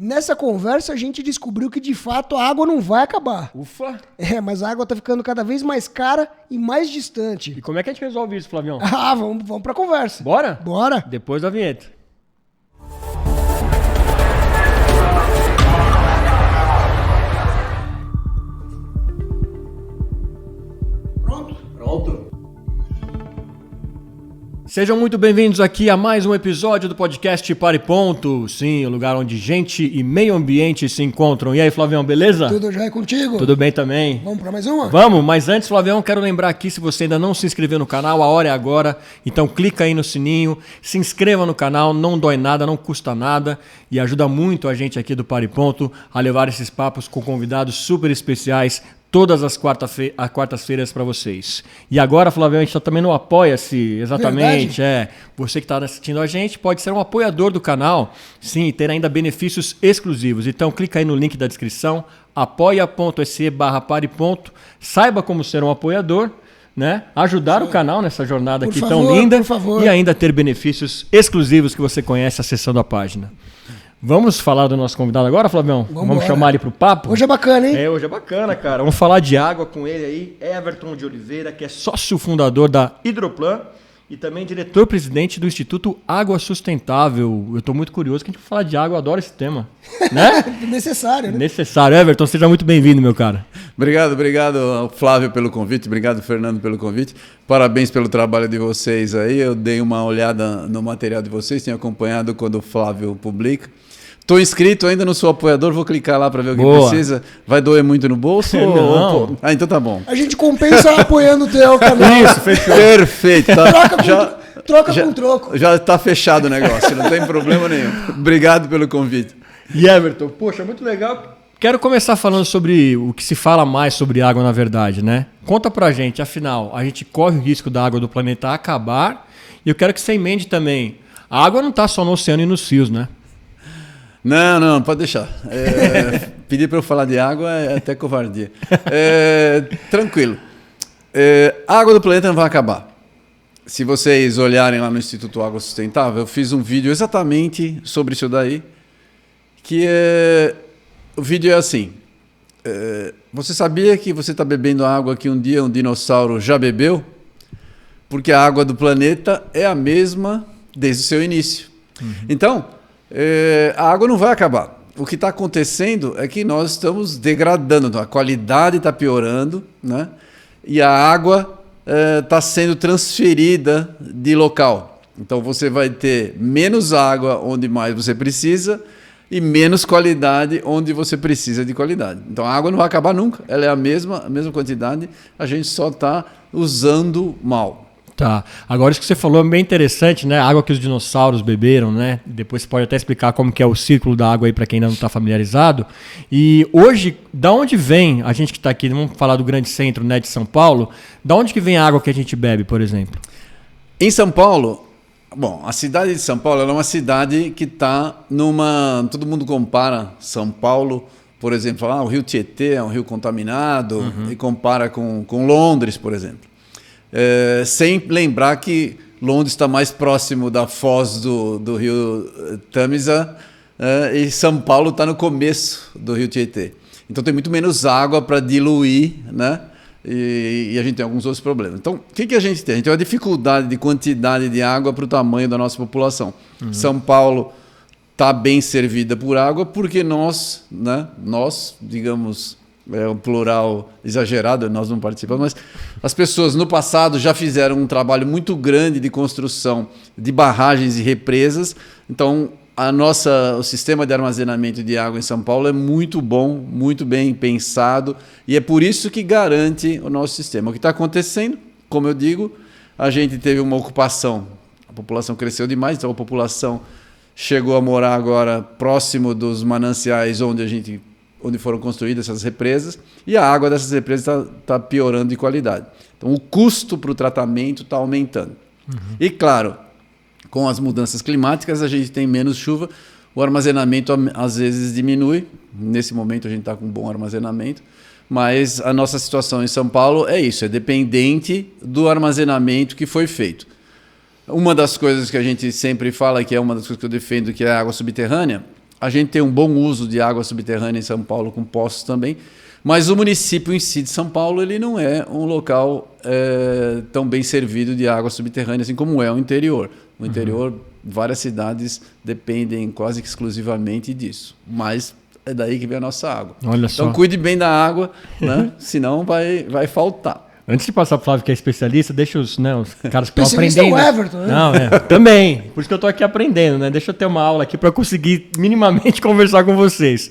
Nessa conversa a gente descobriu que de fato a água não vai acabar. Ufa! Mas a água tá ficando cada vez mais cara e mais distante. E como é que a gente resolve isso, Flavião? Vamos pra conversa. Bora? Bora. Depois da vinheta. Pronto. Sejam muito bem-vindos aqui a mais um episódio do podcast Para e Ponto. Sim, o lugar onde gente e meio ambiente se encontram. E aí, Flavião, beleza? Tudo já é contigo? Tudo bem também. Vamos para mais uma? Vamos, mas antes, Flavião, quero lembrar aqui, se você ainda não se inscreveu no canal, a hora é agora. Então clica aí no sininho, se inscreva no canal, não dói nada, não custa nada e ajuda muito a gente aqui do Para e Ponto a levar esses papos com convidados super especiais todas as quartas-feiras para vocês. E agora, Flavião, a gente está também no Apoia-se, exatamente. Você que está assistindo a gente pode ser um apoiador do canal, sim, e ter ainda benefícios exclusivos. Então, clica aí no link da descrição, apoia.se/pareponto, saiba como ser um apoiador, né? Ajudar o canal nessa jornada aqui tão linda e ainda ter benefícios exclusivos que você conhece acessando a página. Vamos falar do nosso convidado agora, Flavião? Vamos chamar ele pro papo? Hoje é bacana, hein? Hoje é bacana, cara. Vamos falar de água com ele aí, Everton de Oliveira, que é sócio fundador da Hidroplan e também diretor-presidente do Instituto Água Sustentável. Eu estou muito curioso que a gente vai falar de água, eu adoro esse tema. Né? Necessário, né? Necessário. Everton, seja muito bem-vindo, meu cara. Obrigado, Flávio, pelo convite. Obrigado, Fernando, pelo convite. Parabéns pelo trabalho de vocês aí. Eu dei uma olhada no material de vocês, tenho acompanhado quando o Flávio publica. Estou inscrito, ainda não sou apoiador, vou clicar lá para ver o que precisa. Vai doer muito no bolso? Não. Então tá bom. A gente compensa apoiando o teu canal. Isso, fechou. Perfeito. Tá. Troca com troco. Já está fechado o negócio, não tem problema nenhum. Obrigado pelo convite. E Everton, poxa, muito legal. Quero começar falando sobre o que se fala mais sobre água na verdade, né? Conta pra gente, afinal, a gente corre o risco da água do planeta acabar e eu quero que você emende também. A água não está só no oceano e nos rios, né? Não, pode deixar. Pedir para eu falar de água é até covardia. Tranquilo. A água do planeta não vai acabar. Se vocês olharem lá no Instituto Água Sustentável, eu fiz um vídeo exatamente sobre isso daí, o vídeo é assim. Você sabia que você está bebendo água que um dia um dinossauro já bebeu? Porque a água do planeta é a mesma desde o seu início. Uhum. Então, a água não vai acabar. O que está acontecendo é que nós estamos degradando, a qualidade está piorando, né? E a água está sendo transferida de local. Então você vai ter menos água onde mais você precisa e menos qualidade onde você precisa de qualidade. Então a água não vai acabar nunca, ela é a mesma quantidade, a gente só está usando mal. Tá. Agora isso que você falou é bem interessante, né? A água que os dinossauros beberam, né? Depois você pode até explicar como que é o círculo da água aí para quem ainda não está familiarizado. E hoje, da onde vem, a gente que está aqui, vamos falar do grande centro, né, de São Paulo, da onde que vem a água que a gente bebe, por exemplo? Em São Paulo, bom, a cidade de São Paulo ela é uma cidade que está numa... Todo mundo compara São Paulo, por exemplo, o Rio Tietê é um rio contaminado, e compara com Londres, por exemplo. Sem lembrar que Londres está mais próximo da foz do rio Tamisa e São Paulo está no começo do rio Tietê. Então tem muito menos água para diluir, né? E a gente tem alguns outros problemas. Então, o que a gente tem? A gente tem uma dificuldade de quantidade de água para o tamanho da nossa população. Uhum. São Paulo está bem servida por água porque nós, digamos... É um plural exagerado, nós não participamos, mas as pessoas no passado já fizeram um trabalho muito grande de construção de barragens e represas. Então, o sistema de armazenamento de água em São Paulo é muito bom, muito bem pensado, e é por isso que garante o nosso sistema. O que está acontecendo, como eu digo, a gente teve uma ocupação, a população cresceu demais, então a população chegou a morar agora próximo dos mananciais onde foram construídas essas represas, e a água dessas represas está piorando de qualidade. Então, o custo para o tratamento está aumentando. Uhum. E, claro, com as mudanças climáticas, a gente tem menos chuva, o armazenamento às vezes diminui. Nesse momento, a gente está com um bom armazenamento, mas a nossa situação em São Paulo é isso, é dependente do armazenamento que foi feito. Uma das coisas que a gente sempre fala, que é uma das coisas que eu defendo, que é a água subterrânea, A gente tem um bom uso de água subterrânea em São Paulo, com poços também. Mas o município em si de São Paulo ele não é um local tão bem servido de água subterrânea, assim como é o interior. No interior, várias cidades dependem quase que exclusivamente disso. Mas é daí que vem a nossa água. Olha então só. cuide bem da água, né? Senão vai faltar. Antes de passar para o Flávio, que é especialista, deixa os caras que estão Especialista aprendendo. é o Everton, né? Não, também. Por isso que eu estou aqui aprendendo, né? Deixa eu ter uma aula aqui para conseguir minimamente conversar com vocês.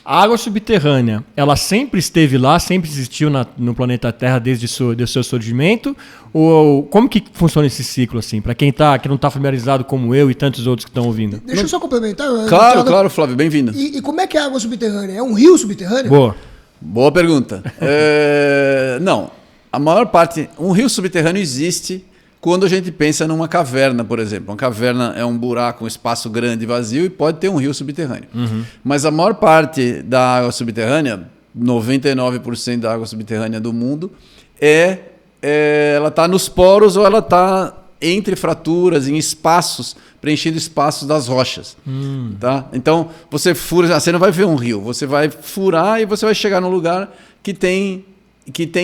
A água subterrânea, ela sempre esteve lá, sempre existiu no planeta Terra desde o seu surgimento? Ou como que funciona esse ciclo, assim? Para quem não está familiarizado como eu e tantos outros que estão ouvindo. Deixa eu só complementar. Claro, Flávio, bem-vindo. E como é que é a água subterrânea? É um rio subterrâneo? Boa pergunta. Não. A maior parte... Um rio subterrâneo existe quando a gente pensa numa caverna, por exemplo. Uma caverna é um buraco, um espaço grande, vazio, e pode ter um rio subterrâneo. Mas a maior parte da água subterrânea, 99% da água subterrânea do mundo, ela está nos poros ou ela está entre fraturas, em espaços, preenchendo espaços das rochas. Tá? Então, você fura... Você não vai ver um rio, você vai furar e você vai chegar num lugar que tem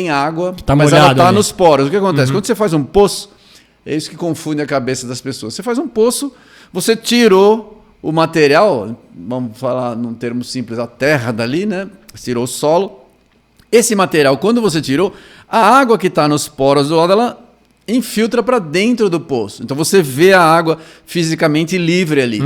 água, mas ela está nos poros. O que acontece? Quando você faz um poço, é isso que confunde a cabeça das pessoas. Você faz um poço, você tirou o material, vamos falar num termo simples, a terra dali, né? Você tirou o solo. Esse material, quando você tirou, a água que está nos poros do lado, ela infiltra para dentro do poço. Então você vê a água fisicamente livre ali.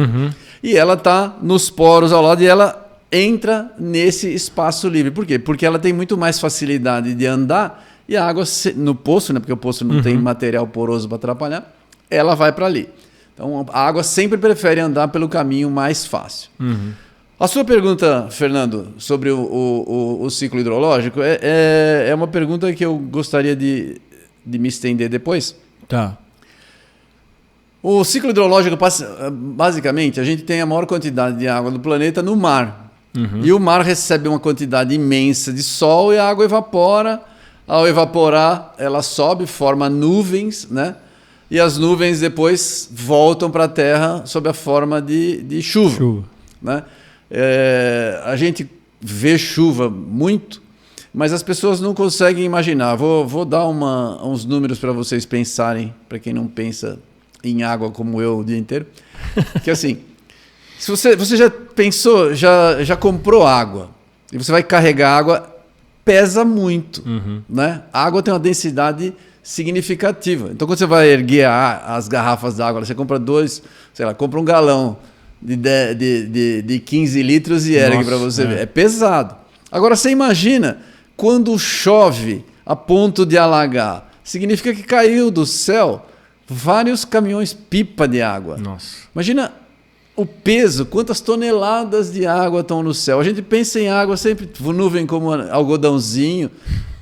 E ela está nos poros ao lado e ela entra nesse espaço livre. Por quê? Porque ela tem muito mais facilidade de andar e a água no poço, né? Porque o poço não tem material poroso para atrapalhar, ela vai para ali. Então a água sempre prefere andar pelo caminho mais fácil. A sua pergunta, Fernando, sobre o ciclo hidrológico é uma pergunta que eu gostaria de me estender depois. Tá. O ciclo hidrológico, basicamente, a gente tem a maior quantidade de água do planeta no mar. E o mar recebe uma quantidade imensa de sol e a água evapora. Ao evaporar, ela sobe, forma nuvens, né? E as nuvens depois voltam para a Terra sob a forma de chuva. Né? A gente vê chuva muito, mas as pessoas não conseguem imaginar. Vou dar uns números para vocês pensarem, para quem não pensa em água como eu o dia inteiro. Que assim... Se você já pensou, já comprou água e você vai carregar água, pesa muito. Né? A água tem uma densidade significativa. Então, quando você vai erguer as garrafas d'água, você compra compra um galão de 15 litros e ergue para você ver. É pesado. Agora, você imagina quando chove a ponto de alagar. Significa que caiu do céu vários caminhões-pipa de água. Imagina... O peso, quantas toneladas de água estão no céu. A gente pensa em água sempre, nuvem como algodãozinho.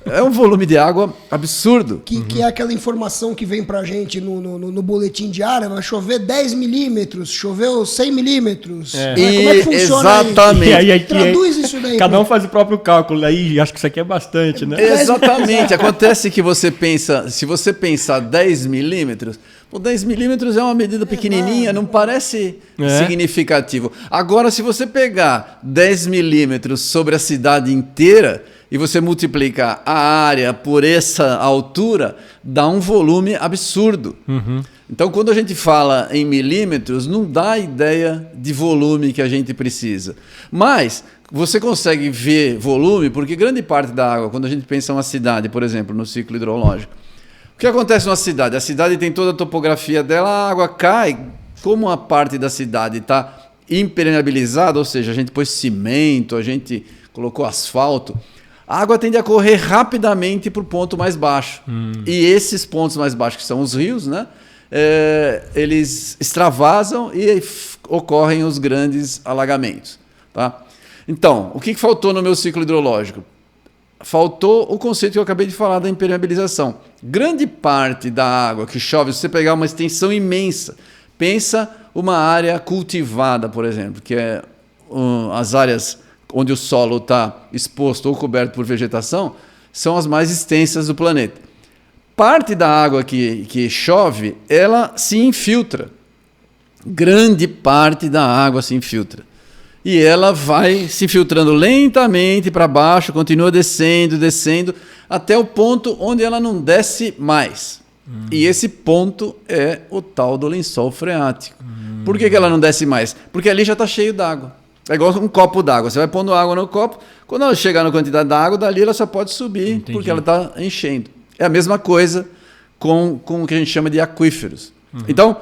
É um volume de água absurdo. Que é aquela informação que vem pra gente no boletim diário. Vai chover 10 milímetros, choveu 100 milímetros. Como é que funciona? Exatamente. Aí? Traduz isso daí. Cada um faz o próprio cálculo. Aí acho que isso aqui é bastante, né? Exatamente. Acontece que se você pensar 10 milímetros, 10 milímetros é uma medida pequenininha, não parece significativo. Agora, se você pegar 10 milímetros sobre a cidade inteira e você multiplicar a área por essa altura, dá um volume absurdo. Então, quando a gente fala em milímetros, não dá ideia de volume que a gente precisa. Mas você consegue ver volume, porque grande parte da água, quando a gente pensa em uma cidade, por exemplo, no ciclo hidrológico, o que acontece numa cidade? A cidade tem toda a topografia dela, a água cai. Como a parte da cidade está impermeabilizada, ou seja, a gente pôs cimento, a gente colocou asfalto, a água tende a correr rapidamente para o ponto mais baixo. E esses pontos mais baixos, que são os rios, né? Eles extravasam e ocorrem os grandes alagamentos. Tá? Então, o que faltou no meu ciclo hidrológico? Faltou o conceito que eu acabei de falar da impermeabilização. Grande parte da água que chove, se você pegar uma extensão imensa, pensa uma área cultivada, por exemplo, que é as áreas onde o solo está exposto ou coberto por vegetação, são as mais extensas do planeta. Parte da água que chove, ela se infiltra. Grande parte da água se infiltra. e ela vai se filtrando lentamente para baixo, continua descendo, descendo, até o ponto onde ela não desce mais. E esse ponto é o tal do lençol freático. Por que ela não desce mais? Porque ali já está cheio d'água. É igual um copo d'água. Você vai pondo água no copo, quando ela chegar na quantidade d'água, dali ela só pode subir, porque ela está enchendo. É a mesma coisa com o que a gente chama de aquíferos. Então,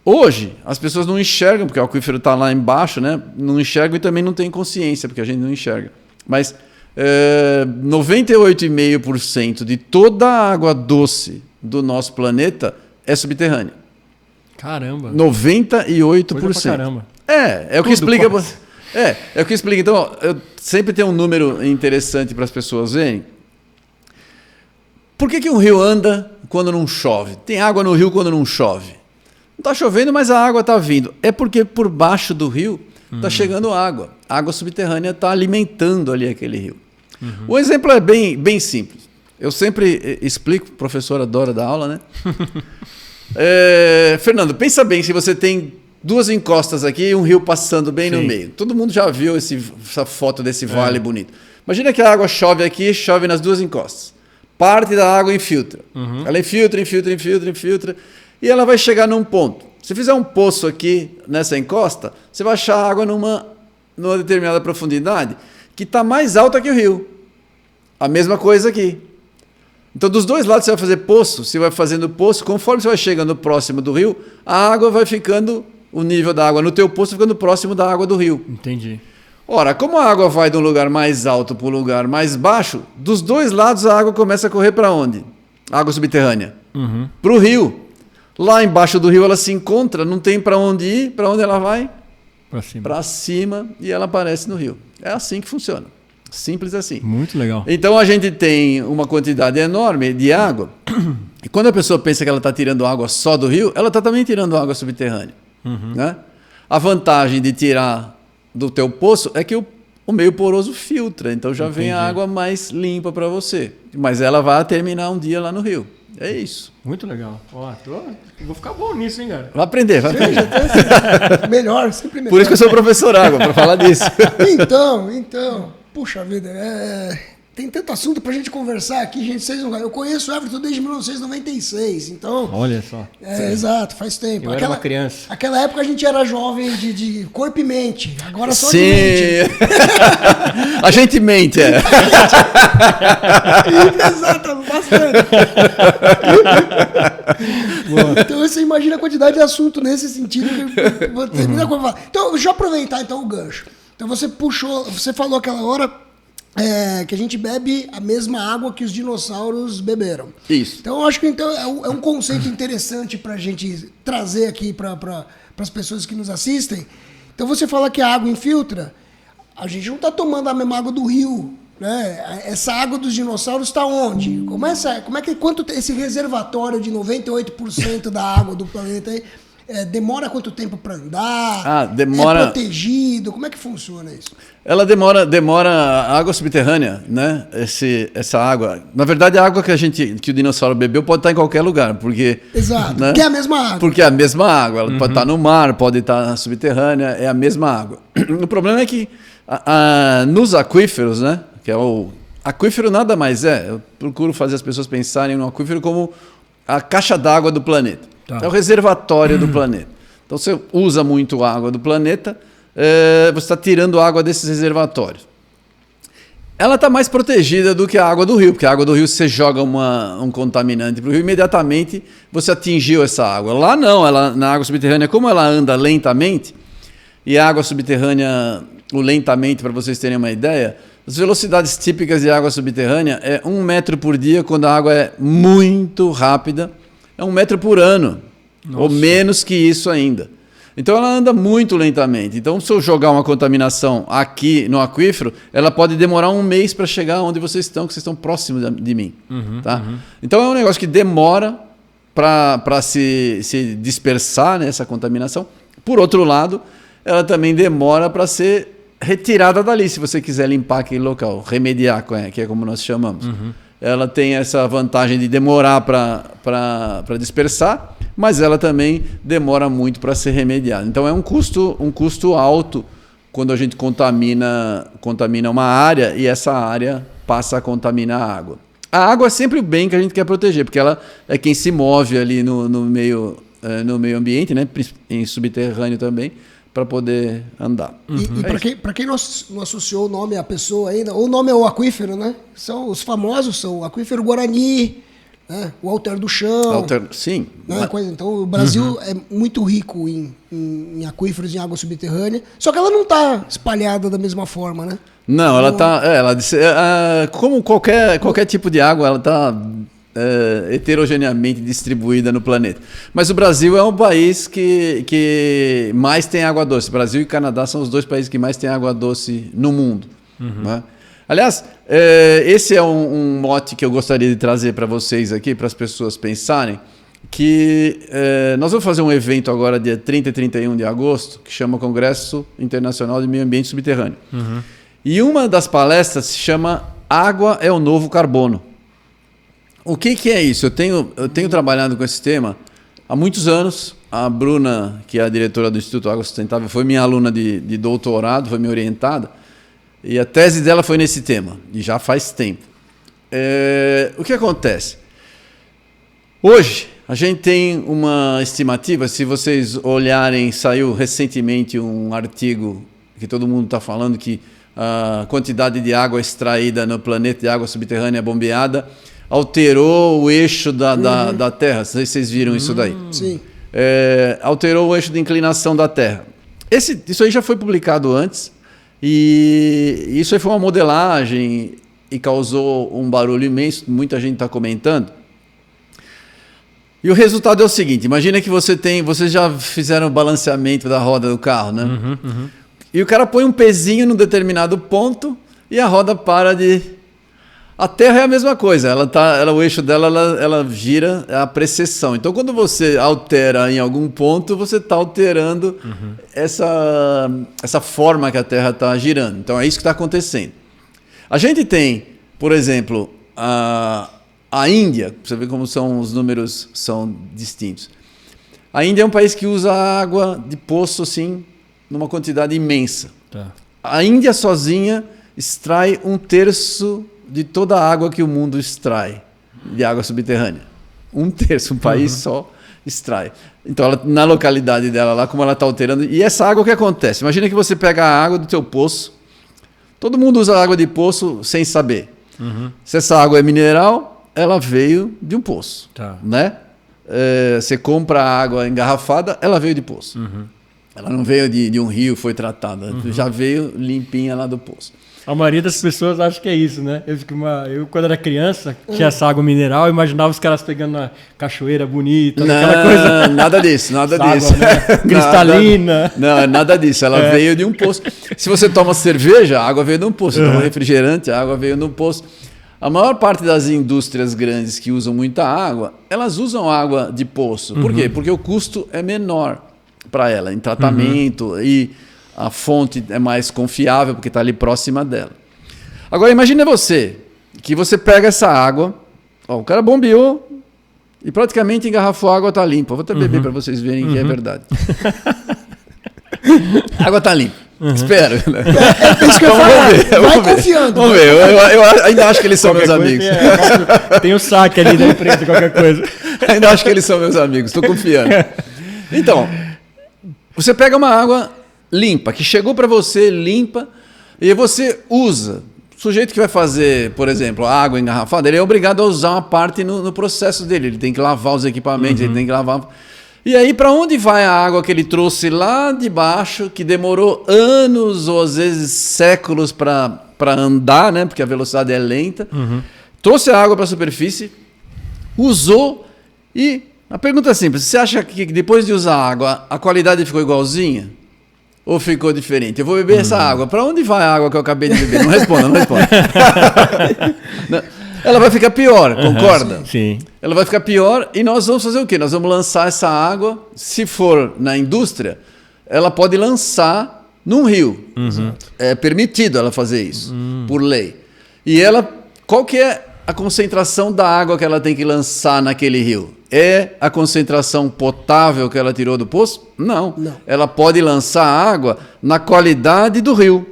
hoje, as pessoas não enxergam, porque o aquífero está lá embaixo, né? Não enxergam e também não tem consciência, porque a gente não enxerga. Mas 98,5% de toda a água doce do nosso planeta é subterrânea. Caramba. 98%. Coisa pra caramba. É o que explica. É o que explica. Então, eu sempre tenho um número interessante para as pessoas verem. Por que um rio anda quando não chove? Tem água no rio quando não chove. Não está chovendo, mas a água está vindo. É porque por baixo do rio está chegando água. A água subterrânea está alimentando ali aquele rio. O exemplo é bem simples. Eu sempre explico, o professor adora dar aula, né? Fernando, pensa bem, se você tem 2 encostas aqui e um rio passando bem no meio. Todo mundo já viu essa foto desse vale bonito. Imagina que a água chove aqui, chove nas 2 encostas. Parte da água infiltra. Ela infiltra, e ela vai chegar num ponto. Se fizer um poço aqui nessa encosta, você vai achar água numa determinada profundidade que está mais alta que o rio. A mesma coisa aqui. Então, dos 2 lados você vai fazer poço, você vai fazendo poço, conforme você vai chegando próximo do rio, a água vai ficando, o nível da água no teu poço ficando próximo da água do rio. Entendi. Ora, como a água vai de um lugar mais alto para um lugar mais baixo, dos 2 lados a água começa a correr para onde? Água subterrânea. Para o rio. Lá embaixo do rio ela se encontra, não tem para onde ir, para onde ela vai? Para cima. Para cima, e ela aparece no rio. É assim que funciona. Simples assim. Muito legal. Então a gente tem uma quantidade enorme de água, e quando a pessoa pensa que ela está tirando água só do rio, ela está também tirando água subterrânea. Né? A vantagem de tirar do teu poço é que o meio poroso filtra, então já vem a água mais limpa para você. Mas ela vai terminar um dia lá no rio. É isso. Muito legal. Ó, vou ficar bom nisso, hein, cara? Vai aprender. Melhor, sempre melhor. Por isso que eu sou professor água, para falar disso. Então, puxa vida, tem tanto assunto pra gente conversar aqui, gente. Eu conheço o Everton desde 1996, então... Olha só. Exato, faz tempo. Eu era uma criança. Aquela época a gente era jovem de corpo e mente, agora só Sim. de mente. A gente mente, Exato, bastante. Então você imagina a quantidade de assunto nesse sentido que vou ter muita coisa pra falar. Então, deixa eu aproveitar então o gancho. Então você falou aquela hora que a gente bebe a mesma água que os dinossauros beberam. Isso. Então eu acho que é um conceito interessante para a gente trazer aqui para as pessoas que nos assistem. Então você fala que a água infiltra, a gente não está tomando a mesma água do rio, né? Essa água dos dinossauros está onde? Quanto esse reservatório de 98% da água do planeta aí, demora quanto tempo para andar? Demora. É protegido? Como é que funciona isso? Ela demora a água subterrânea, né? Essa água. Na verdade, a água que o dinossauro bebeu pode estar em qualquer lugar, porque. Exato. Né? Porque é a mesma água. Porque é a mesma água. Ela pode estar no mar, pode estar subterrânea, é a mesma água. O problema é que nos aquíferos, né? Que é o aquífero nada mais eu procuro fazer as pessoas pensarem no aquífero como a caixa d'água do planeta. Tá. É o reservatório do planeta. Então, você usa muito água do planeta, você está tirando água desses reservatórios. Ela está mais protegida do que a água do rio, porque a água do rio, se você joga um contaminante para o rio, imediatamente você atingiu essa água. Lá não, na água subterrânea, como ela anda lentamente, e a água subterrânea, lentamente, para vocês terem uma ideia, as velocidades típicas de água subterrânea é 1 metro por dia, quando a água é muito rápida, é 1 metro por ano. Nossa. Ou menos que isso ainda. Então ela anda muito lentamente. Então, se eu jogar uma contaminação aqui no aquífero, ela pode demorar 1 mês para chegar onde vocês estão, que vocês estão próximos de mim. Tá? Então é um negócio que demora para se dispersar, né, essa contaminação. Por outro lado, ela também demora para ser retirada dali, se você quiser limpar aquele local, remediar, que é como nós chamamos. Ela tem essa vantagem de demorar para dispersar, mas ela também demora muito para ser remediada. Então é um custo alto quando a gente contamina uma área e essa área passa a contaminar a água. A água é sempre o bem que a gente quer proteger, porque ela é quem se move ali no meio ambiente, né? Em subterrâneo também, para poder andar. E para quem não associou o nome à pessoa ainda, o nome é o aquífero, né? São os famosos, são o aquífero Guarani, né? O Alter do Chão. Sim. Né? Então o Brasil é muito rico em aquíferos, em água subterrânea, só que ela não está espalhada da mesma forma, né? Não, ela está... como qualquer tipo de água, ela está heterogeneamente distribuída no planeta. Mas o Brasil é um país que mais tem água doce. O Brasil e o Canadá são os 2 países que mais têm água doce no mundo. Né? Aliás, esse é um mote que eu gostaria de trazer para vocês aqui, para as pessoas pensarem, que nós vamos fazer um evento agora, dia 30 e 31 de agosto, que chama Congresso Internacional de Meio Ambiente Subterrâneo. E uma das palestras se chama Água é o Novo Carbono. O que é isso? Eu tenho trabalhado com esse tema há muitos anos. A Bruna, que é a diretora do Instituto Água Sustentável, foi minha aluna de doutorado, foi minha orientada. E a tese dela foi nesse tema, e já faz tempo. O que acontece? Hoje, a gente tem uma estimativa, se vocês olharem, saiu recentemente um artigo que todo mundo está falando que a quantidade de água extraída no planeta, de água subterrânea bombeada, alterou o eixo da Terra. Não sei se vocês viram isso daí. Sim. Alterou o eixo de inclinação da Terra. Isso aí já foi publicado antes, e isso aí foi uma modelagem e causou um barulho imenso, muita gente está comentando. E o resultado é o seguinte: imagina que vocês já fizeram o balanceamento da roda do carro, né? E o cara põe um pezinho num determinado ponto e a roda para de... A Terra é a mesma coisa, o eixo dela ela gira a precessão. Então, quando você altera em algum ponto, você está alterando essa forma que a Terra está girando. Então, é isso que está acontecendo. A gente tem, por exemplo, a Índia, você vê como os números são distintos. A Índia é um país que usa água de poço assim, numa quantidade imensa. Tá. A Índia sozinha extrai 1/3 de toda a água que o mundo extrai de água subterrânea. 1/3, um país só extrai. Então, na localidade dela lá, como ela está alterando... E essa água, o que acontece? Imagina que você pega a água do teu poço. Todo mundo usa água de poço sem saber. Se essa água é mineral, ela veio de um poço. Tá. Né? Você compra água engarrafada, ela veio de poço. Ela não veio de um rio, foi tratada. Já veio limpinha lá do poço. A maioria das pessoas acha que é isso, né? Eu quando era criança, tinha essa água mineral, eu imaginava os caras pegando na cachoeira bonita, aquela coisa. Nada disso, nada disso. Água, né? Cristalina. Não, nada disso. Ela veio de um poço. Se você toma cerveja, a água veio de um poço. Você toma refrigerante, a água veio de um poço. A maior parte das indústrias grandes que usam muita água, elas usam água de poço. Por quê? Porque o custo é menor para ela, em tratamento, e a fonte é mais confiável porque está ali próxima dela. Agora imagine que você pega essa água, o cara bombeou e praticamente engarrafou, a água está limpa. Vou até beber para vocês verem que é verdade. A água está limpa. Espero. Né? É isso que eu falo. Vai confiando. Vamos ver. Eu ainda acho que eles são meus amigos. Tem o saque ali da empresa, qualquer coisa. Ainda acho que eles são meus amigos. Estou confiando. Então, você pega uma água limpa, que chegou para você limpa, e você usa. O sujeito que vai fazer, por exemplo, água engarrafada, ele é obrigado a usar uma parte no processo dele. Ele tem que lavar os equipamentos, ele tem que lavar... E aí, para onde vai a água que ele trouxe lá de baixo, que demorou anos ou às vezes séculos para andar, né? Porque a velocidade é lenta. Trouxe a água para a superfície, usou, e a pergunta é simples: você acha que depois de usar a água, a qualidade ficou igualzinha? Ou ficou diferente? Eu vou beber essa água. Para onde vai a água que eu acabei de beber? Não responda. Ela vai ficar pior, concorda? Sim. Ela vai ficar pior, e nós vamos fazer o quê? Nós vamos lançar essa água, se for na indústria, ela pode lançar num rio. É permitido ela fazer isso, por lei. E ela, qual que é a concentração da água que ela tem que lançar naquele rio? É a concentração potável que ela tirou do poço? Não. Ela pode lançar água na qualidade do rio.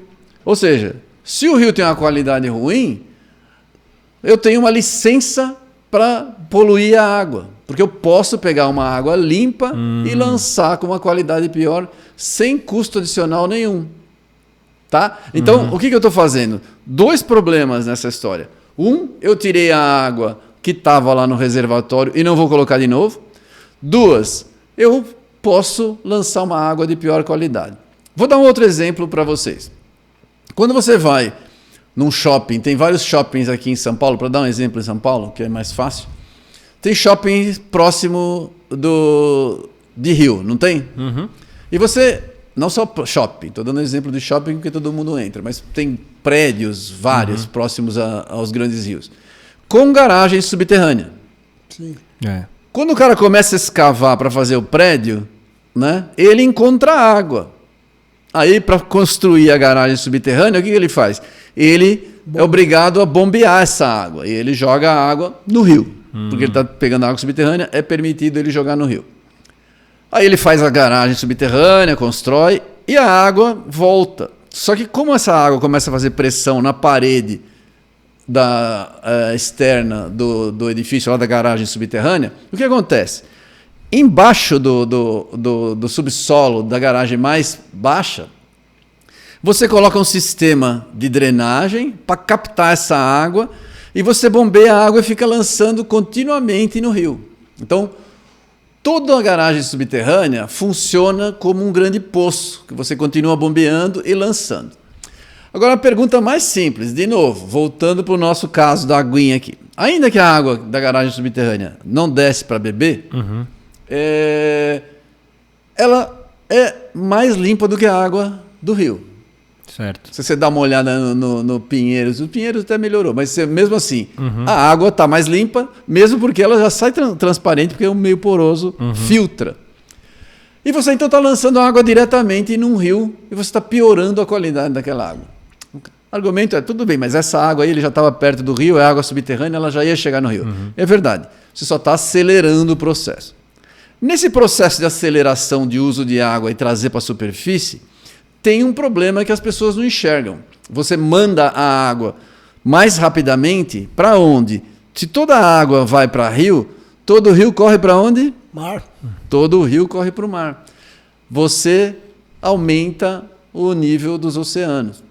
Ou seja, se o rio tem uma qualidade ruim, eu tenho uma licença para poluir a água. Porque eu posso pegar uma água limpa e lançar com uma qualidade pior, sem custo adicional nenhum. Tá? Então, o que eu estou fazendo? 2 problemas nessa história. Eu tirei a água que estava lá no reservatório e não vou colocar de novo. 2, eu posso lançar uma água de pior qualidade. Vou dar um outro exemplo para vocês. Quando você vai num shopping, tem vários shoppings aqui em São Paulo, para dar um exemplo em São Paulo, que é mais fácil. Tem shopping próximo de rio, não tem? E você, não só shopping, estou dando exemplo de shopping porque todo mundo entra, mas tem prédios vários próximos aos grandes rios, com garagem subterrânea. Sim. Quando o cara começa a escavar para fazer o prédio, né, ele encontra água. Aí, para construir a garagem subterrânea, o que ele faz? Ele é obrigado a bombear essa água. E ele joga a água no rio. Porque ele está pegando água subterrânea, é permitido ele jogar no rio. Aí ele faz a garagem subterrânea, constrói, e a água volta. Só que como essa água começa a fazer pressão na parede externa do edifício, lá da garagem subterrânea, o que acontece? Embaixo do subsolo da garagem mais baixa, você coloca um sistema de drenagem para captar essa água e você bombeia a água e fica lançando continuamente no rio. Então, toda a garagem subterrânea funciona como um grande poço, que você continua bombeando e lançando. Agora, a pergunta mais simples, de novo, voltando para o nosso caso da aguinha aqui. Ainda que a água da garagem subterrânea não desce para beber, ela é mais limpa do que a água do rio. Certo. Se você dá uma olhada no Pinheiros, o Pinheiros até melhorou, mas mesmo assim, a água está mais limpa, mesmo porque ela já sai transparente, porque é um meio poroso, filtra. E você então está lançando a água diretamente num rio e você está piorando a qualidade daquela água. O argumento é, tudo bem, mas essa água aí ele já estava perto do rio, é água subterrânea, ela já ia chegar no rio. É verdade, você só está acelerando o processo. Nesse processo de aceleração de uso de água e trazer para a superfície, tem um problema que as pessoas não enxergam. Você manda a água mais rapidamente para onde? Se toda a água vai para rio, todo o rio corre para onde? Mar. Todo o rio corre para o mar. Você aumenta o nível dos oceanos.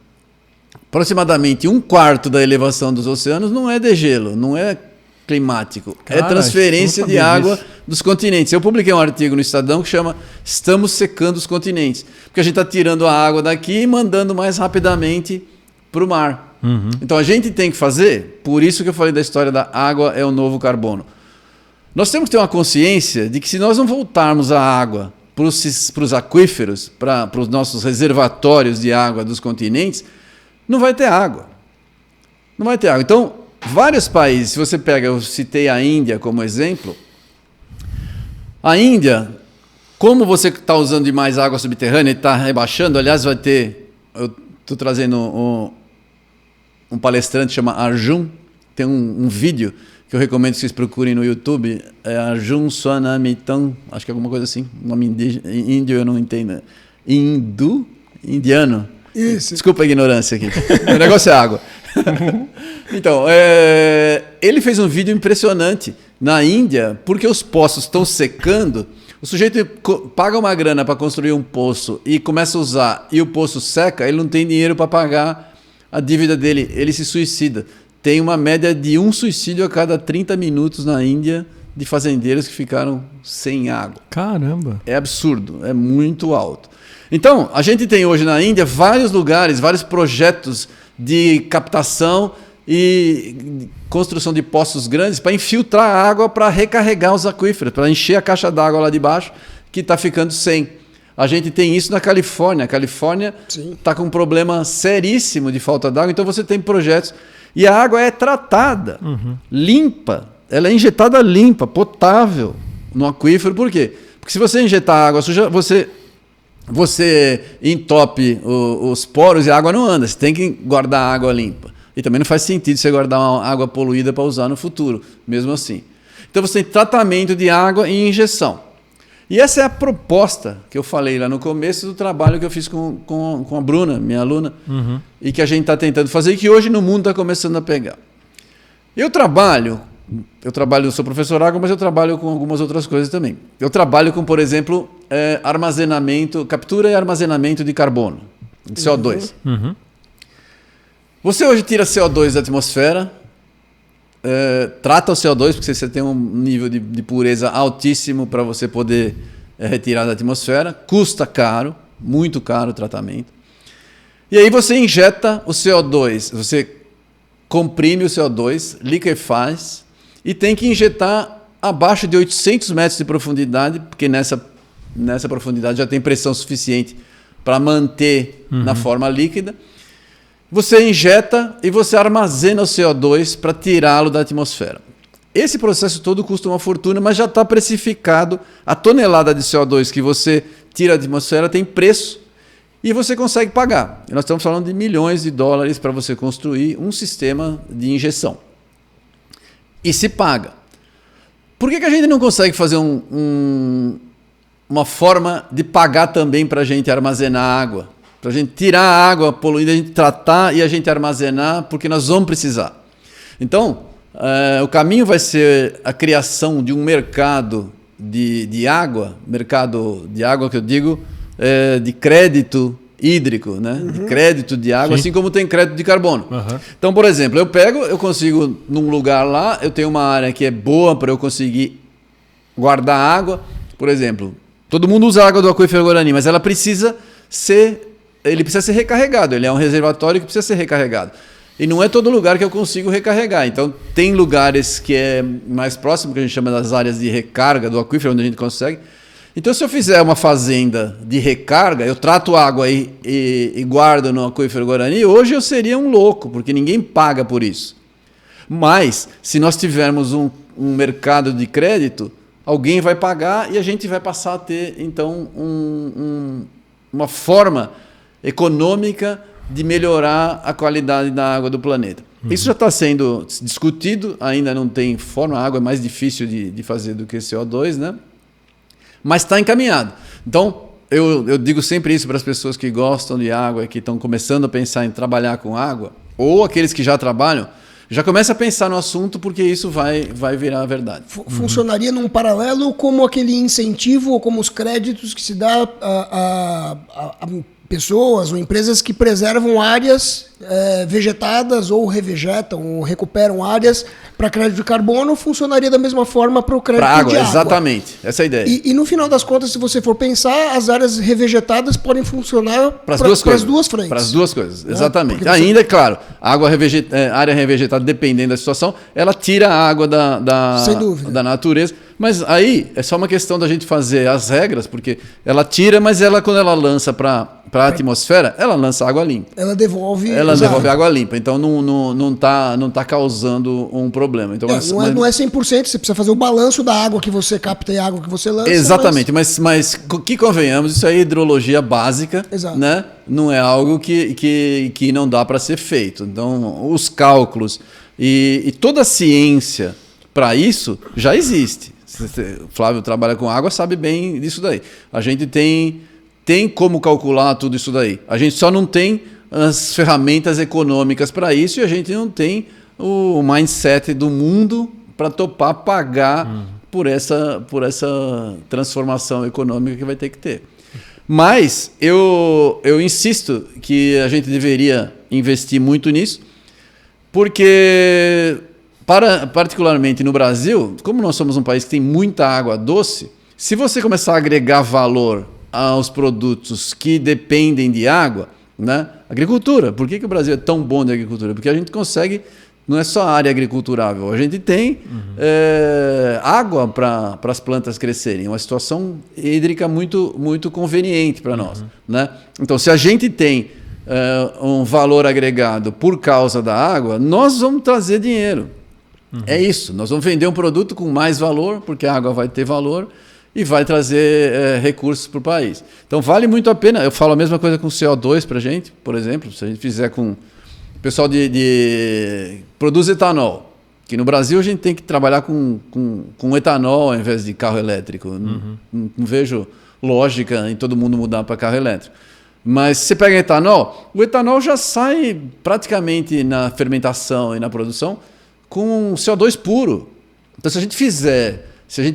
Aproximadamente 1/4 da elevação dos oceanos não é degelo, não é climático, Cara, é transferência de água dos continentes. Eu publiquei um artigo no Estadão que chama Estamos secando os continentes, porque a gente está tirando a água daqui e mandando mais rapidamente para o mar. Então a gente tem que fazer, por isso que eu falei da história da água é o novo carbono. Nós temos que ter uma consciência de que se nós não voltarmos a água para os aquíferos, para os nossos reservatórios de água dos continentes, não vai ter água. Não vai ter água. Então, vários países, se você pega, eu citei a Índia como exemplo, a Índia, como você está usando demais água subterrânea e está rebaixando, aliás, vai ter, eu estou trazendo um palestrante que chama Arjun, tem um vídeo que eu recomendo que vocês procurem no YouTube, é Arjun Swaminathan, acho que é alguma coisa assim, nome índio eu não entendo, indiano. Isso. Desculpa a ignorância aqui. O negócio é água. Então, ele fez um vídeo impressionante na Índia, porque os poços estão secando. O sujeito paga uma grana para construir um poço e começa a usar, e o poço seca, ele não tem dinheiro para pagar a dívida dele, ele se suicida. Tem uma média de um suicídio a cada 30 minutos na Índia de fazendeiros que ficaram sem água. Caramba! É absurdo, é muito alto. Então, a gente tem hoje na Índia vários lugares, vários projetos de captação e construção de poços grandes para infiltrar a água para recarregar os aquíferos, para encher a caixa d'água lá de baixo que está ficando sem. A gente tem isso na Califórnia. A Califórnia está com um problema seríssimo de falta d'água, então você tem projetos. E a água é tratada, limpa, ela é injetada limpa, potável no aquífero. Por quê? Porque se você injetar água suja, você entope os poros e a água não anda. Você tem que guardar a água limpa. E também não faz sentido você guardar uma água poluída para usar no futuro, mesmo assim. Então você tem tratamento de água e injeção. E essa é a proposta que eu falei lá no começo do trabalho que eu fiz com a Bruna, minha aluna, e que a gente está tentando fazer e que hoje no mundo está começando a pegar. Eu sou professor água, mas eu trabalho com algumas outras coisas também. Eu trabalho com, por exemplo, captura e armazenamento de carbono, de CO2. Você hoje tira CO2 da atmosfera, trata o CO2, porque você tem um nível de pureza altíssimo para você poder retirar da atmosfera, custa caro, muito caro o tratamento. E aí você injeta o CO2, você comprime o CO2, liquefaz, e tem que injetar abaixo de 800 metros de profundidade, porque nessa profundidade já tem pressão suficiente para manter na forma líquida. Você injeta e você armazena o CO2 para tirá-lo da atmosfera. Esse processo todo custa uma fortuna, mas já está precificado. A tonelada de CO2 que você tira da atmosfera tem preço e você consegue pagar. E nós estamos falando de milhões de dólares para você construir um sistema de injeção. E se paga. Por que a gente não consegue fazer uma forma de pagar também para a gente armazenar água? Para a gente tirar a água poluída, a gente tratar e a gente armazenar, porque nós vamos precisar. Então, o caminho vai ser a criação de um mercado de água, mercado de água que eu digo, de crédito hídrico, né? De crédito de água, assim como tem crédito de carbono. Então, por exemplo, eu consigo num lugar lá, eu tenho uma área que é boa para eu conseguir guardar água. Por exemplo, todo mundo usa a água do aquífero Guarani, mas ele precisa ser recarregado. Ele é um reservatório que precisa ser recarregado. E não é todo lugar que eu consigo recarregar. Então, tem lugares que é mais próximo, que a gente chama das áreas de recarga do aquífero, onde a gente consegue. Então, se eu fizer uma fazenda de recarga, eu trato água e guardo no aquífero Guarani, hoje eu seria um louco, porque ninguém paga por isso. Mas, se nós tivermos um mercado de crédito, alguém vai pagar e a gente vai passar a ter, então, uma forma econômica de melhorar a qualidade da água do planeta. Isso já está sendo discutido, ainda não tem forma, a água é mais difícil de fazer do que CO2, né? Mas está encaminhado. Então, eu digo sempre isso para as pessoas que gostam de água e que estão começando a pensar em trabalhar com água, ou aqueles que já trabalham, já começa a pensar no assunto, porque isso vai virar verdade. Funcionaria num paralelo como aquele incentivo ou como os créditos que se dá a pessoas ou empresas que preservam áreas vegetadas ou revegetam ou recuperam áreas para crédito de carbono, funcionaria da mesma forma para o crédito de água. Exatamente, essa é a ideia. E no final das contas, se você for pensar, as áreas revegetadas podem funcionar para as duas frentes. Para as duas coisas, exatamente. Ainda, é claro, a área revegetada, dependendo da situação, ela tira a água da natureza. Mas aí é só uma questão da gente fazer as regras, porque ela tira, mas quando ela lança para a atmosfera, ela lança água limpa. Ela devolve água limpa, então não tá causando um problema. Então, não é 100%, você precisa fazer o balanço da água que você capta e a água que você lança. Exatamente, mas que convenhamos, isso aí é hidrologia básica, né? Não é algo que não dá para ser feito. Então, os cálculos e toda a ciência para isso já existe. O Flávio trabalha com água, sabe bem disso daí. A gente tem como calcular tudo isso daí. A gente só não tem as ferramentas econômicas para isso e a gente não tem o mindset do mundo para topar pagar por essa transformação econômica que vai ter que ter. Mas eu insisto que a gente deveria investir muito nisso, porque particularmente no Brasil, como nós somos um país que tem muita água doce, se você começar a agregar valor aos produtos que dependem de água, né? Agricultura. Por que o Brasil é tão bom de agricultura? Porque a gente consegue, não é só área agriculturável, a gente tem água para as plantas crescerem, uma situação hídrica muito, muito conveniente para nós. Né? Então, se a gente tem um valor agregado por causa da água, nós vamos trazer dinheiro. É isso, nós vamos vender um produto com mais valor, porque a água vai ter valor e vai trazer recursos para o país. Então vale muito a pena. Eu falo a mesma coisa com CO2 para a gente, por exemplo, se a gente fizer com pessoal de produz etanol, que no Brasil a gente tem que trabalhar com etanol ao invés de carro elétrico. Não vejo lógica em todo mundo mudar para carro elétrico. Mas se você pega etanol, o etanol já sai praticamente na fermentação e na produção com CO2 puro. Então, se a gente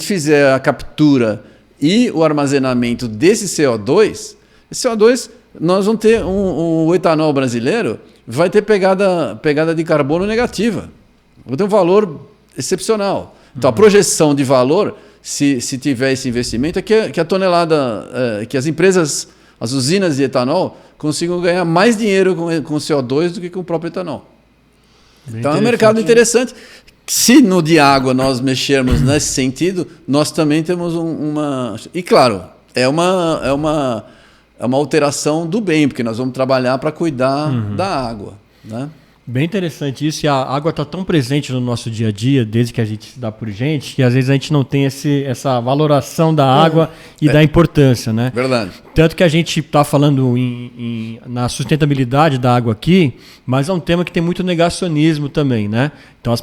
fizer a captura e o armazenamento desse CO2, esse CO2, nós vamos ter o etanol brasileiro vai ter pegada de carbono negativa. Vai ter um valor excepcional. Então, a projeção de valor, se tiver esse investimento, é que a tonelada, que as empresas, as usinas de etanol, consigam ganhar mais dinheiro com CO2 do que com o próprio etanol. Então, é um mercado interessante. Se no de água nós mexermos nesse sentido, nós também temos uma... E, claro, é uma alteração do bem, porque nós vamos trabalhar para cuidar da água, né? Bem interessante isso, e a água está tão presente no nosso dia a dia, desde que a gente se dá por gente, que às vezes a gente não tem essa valoração da água e da importância, né? Verdade. Tanto que a gente está falando na sustentabilidade da água aqui, mas é um tema que tem muito negacionismo também, né? Então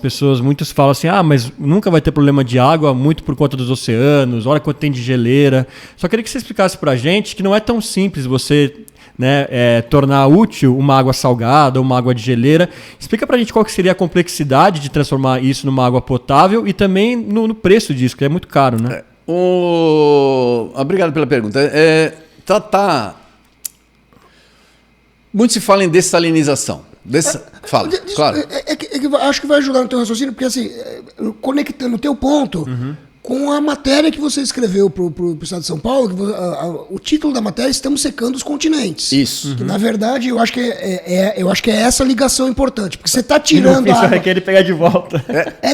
muitos falam assim, mas nunca vai ter problema de água, muito por conta dos oceanos, olha quanto tem de geleira. Só queria que você explicasse para a gente que não é tão simples você... tornar útil uma água salgada, uma água de geleira. Explica pra gente qual que seria a complexidade de transformar isso numa água potável e também no preço disso, que é muito caro, né? Obrigado pela pergunta. Muito se fala em dessalinização. Fala, claro. Acho que vai ajudar no teu raciocínio, porque assim, conectando o teu ponto... Com a matéria que você escreveu para o Estado de São Paulo, o título da matéria é Estamos Secando os Continentes. Isso. Que, na verdade, eu acho que é essa ligação importante. Porque você está tirando a água... requer ele pegar de volta.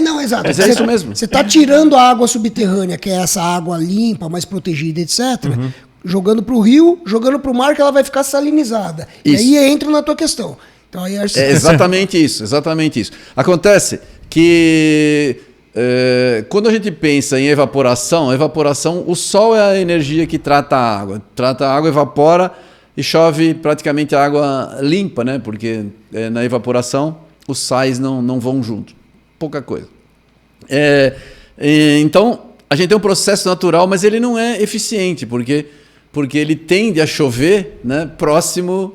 Não, exato. Mas é isso mesmo. Você está tirando a água subterrânea, que é essa água limpa, mais protegida, etc., jogando para o rio, jogando para o mar, que ela vai ficar salinizada. Isso. E aí entra na tua questão. Então, aí acho que... É exatamente isso. Acontece que... quando a gente pensa em evaporação, o sol é a energia que trata a água. Trata a água, evapora e chove praticamente água limpa, né? Porque na evaporação os sais não vão junto. Pouca coisa. Então, a gente tem um processo natural, mas ele não é eficiente, porque ele tende a chover, né, próximo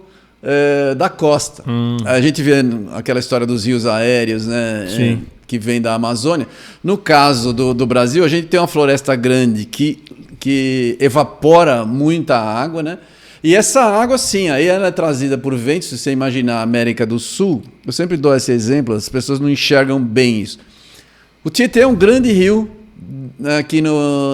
da costa. A gente vê aquela história dos rios aéreos, né? Sim. Que vem da Amazônia. No caso do Brasil, a gente tem uma floresta grande que evapora muita água, né? E essa água, sim, aí ela é trazida por ventos. Se você imaginar a América do Sul, eu sempre dou esse exemplo, as pessoas não enxergam bem isso. O Tietê é um grande rio aqui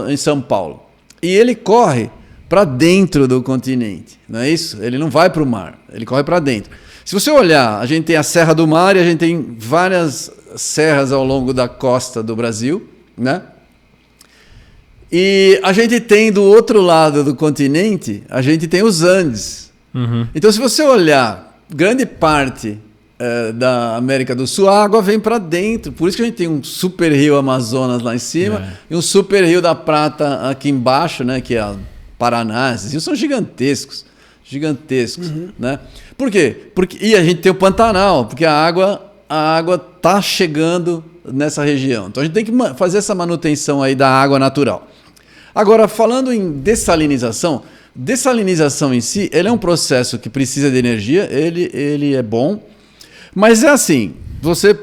em São Paulo. E ele corre para dentro do continente, não é isso? Ele não vai para o mar, ele corre para dentro. Se você olhar, a gente tem a Serra do Mar e a gente tem várias serras ao longo da costa do Brasil, né? E a gente tem do outro lado do continente, a gente tem os Andes. Então, se você olhar grande parte da América do Sul, a água vem para dentro. Por isso que a gente tem um super rio Amazonas lá em cima e um super rio da Prata aqui embaixo, né? Que é a Paraná. Esses rios são gigantescos, né? Por quê? E a gente tem o Pantanal, porque a água está chegando nessa região. Então a gente tem que fazer essa manutenção aí da água natural. Agora, falando em dessalinização em si, ele é um processo que precisa de energia, ele é bom, mas é assim, você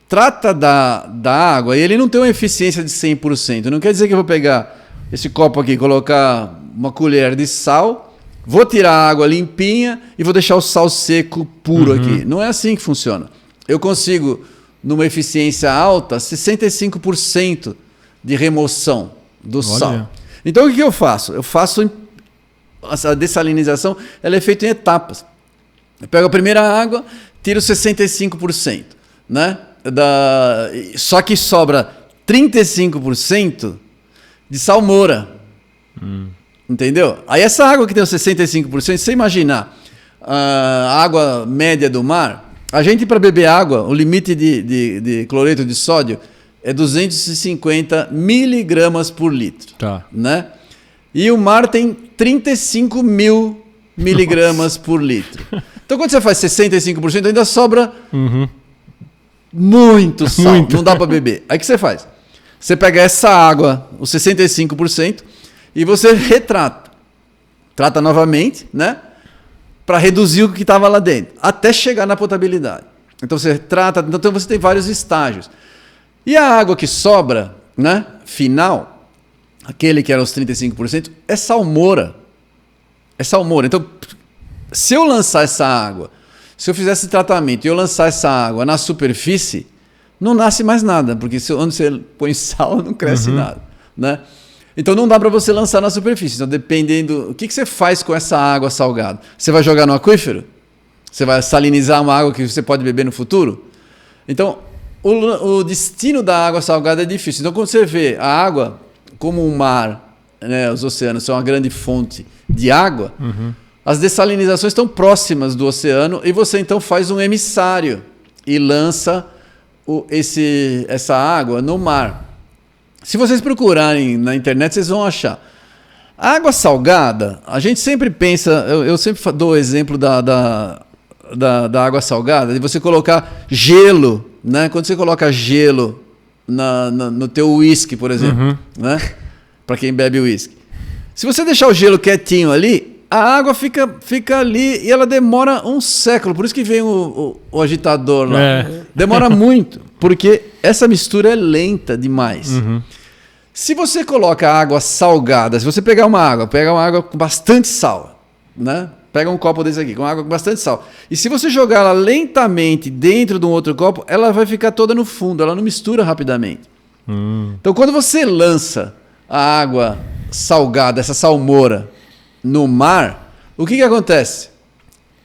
trata da água e ele não tem uma eficiência de 100%. Não quer dizer que eu vou pegar esse copo aqui, colocar uma colher de sal... Vou tirar a água limpinha e vou deixar o sal seco puro aqui. Não é assim que funciona. Eu consigo, numa eficiência alta, 65% de remoção do sal. Então, o que eu faço? A dessalinização, ela é feita em etapas. Eu pego a primeira água, tiro 65%. Né? Só que sobra 35% de salmoura. Entendeu? Aí essa água que tem os 65%, se você imaginar a água média do mar, a gente para beber água, o limite de cloreto de sódio é 250 miligramas por litro. Tá. Né? E o mar tem 35 mil miligramas por litro. Então, quando você faz 65%, ainda sobra muito sal. Não dá para beber. Aí o que você faz? Você pega essa água, os 65%, e você retrata. Trata novamente, né? Para reduzir o que estava lá dentro, até chegar na potabilidade. Então você trata, então você tem vários estágios. E a água que sobra, né, final, aquele que era os 35%, é salmoura. É salmoura. Então, se eu lançar essa água, se eu fizer esse tratamento e eu lançar essa água na superfície, não nasce mais nada, porque onde você põe sal não cresce nada, né? Então não dá para você lançar na superfície. Então, dependendo, o que você faz com essa água salgada? Você vai jogar no aquífero? Você vai salinizar uma água que você pode beber no futuro? Então, o destino da água salgada é difícil. Então, quando você vê a água como o mar, né, os oceanos são uma grande fonte de água, as dessalinizações estão próximas do oceano e você então faz um emissário e lança essa água no mar. Se vocês procurarem na internet, vocês vão achar. A água salgada, a gente sempre pensa, eu sempre dou o exemplo da água salgada, de você colocar gelo, né? Quando você coloca gelo no teu uísque, por exemplo, né? Para quem bebe uísque. Se você deixar o gelo quietinho ali, a água fica ali e ela demora um século. Por isso que vem o agitador lá. Demora muito, porque essa mistura é lenta demais. Se você coloca água salgada, se você pega uma água com bastante sal, né? Pega um copo desse aqui, com água com bastante sal. E se você jogar ela lentamente dentro de um outro copo, ela vai ficar toda no fundo, ela não mistura rapidamente. Então, quando você lança a água salgada, essa salmoura, no mar, o que acontece?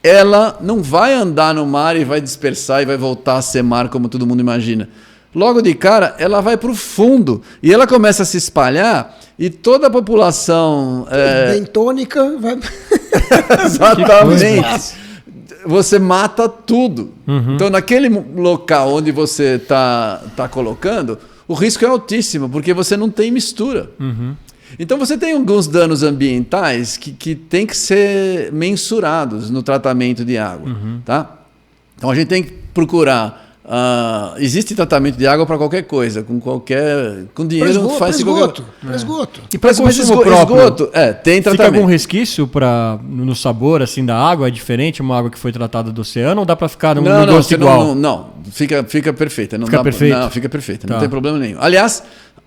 Ela não vai andar no mar e vai dispersar e vai voltar a ser mar como todo mundo imagina. Logo de cara, ela vai para o fundo e ela começa a se espalhar e toda a população... Bentônica vai... Exatamente. Você mata tudo. Então, naquele local onde você está colocando, o risco é altíssimo, porque você não tem mistura. Então você tem alguns danos ambientais que tem que ser mensurados no tratamento de água. Tá? Então a gente tem que procurar. Existe tratamento de água para qualquer coisa, com dinheiro faz esgoto. E para consumo próprio, tem tratamento. Fica algum resquício no sabor assim da água? É diferente uma água que foi tratada do oceano ou dá para ficar no gosto igual? Não, fica perfeita. Fica perfeita? Não, fica perfeita, Tá. não tem problema nenhum. Aliás,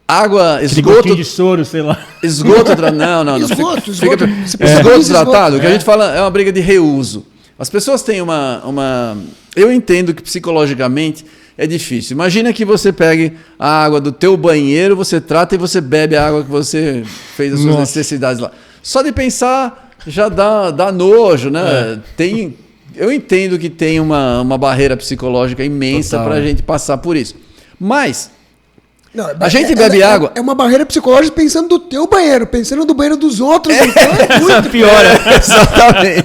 água, esgoto de soro, sei lá. Esgoto, não. Esgoto Tratado, que a gente fala é uma briga de reuso. As pessoas têm uma... Eu entendo que psicologicamente é difícil. Imagina que você pegue a água do teu banheiro, você trata e você bebe a água que você fez as suas necessidades lá. Só de pensar já dá nojo, né? Eu entendo que tem uma barreira psicológica imensa para a gente passar por isso. Mas... Não, a gente bebe água. É uma barreira psicológica pensando do teu banheiro, pensando do banheiro dos outros. Então é muito pior.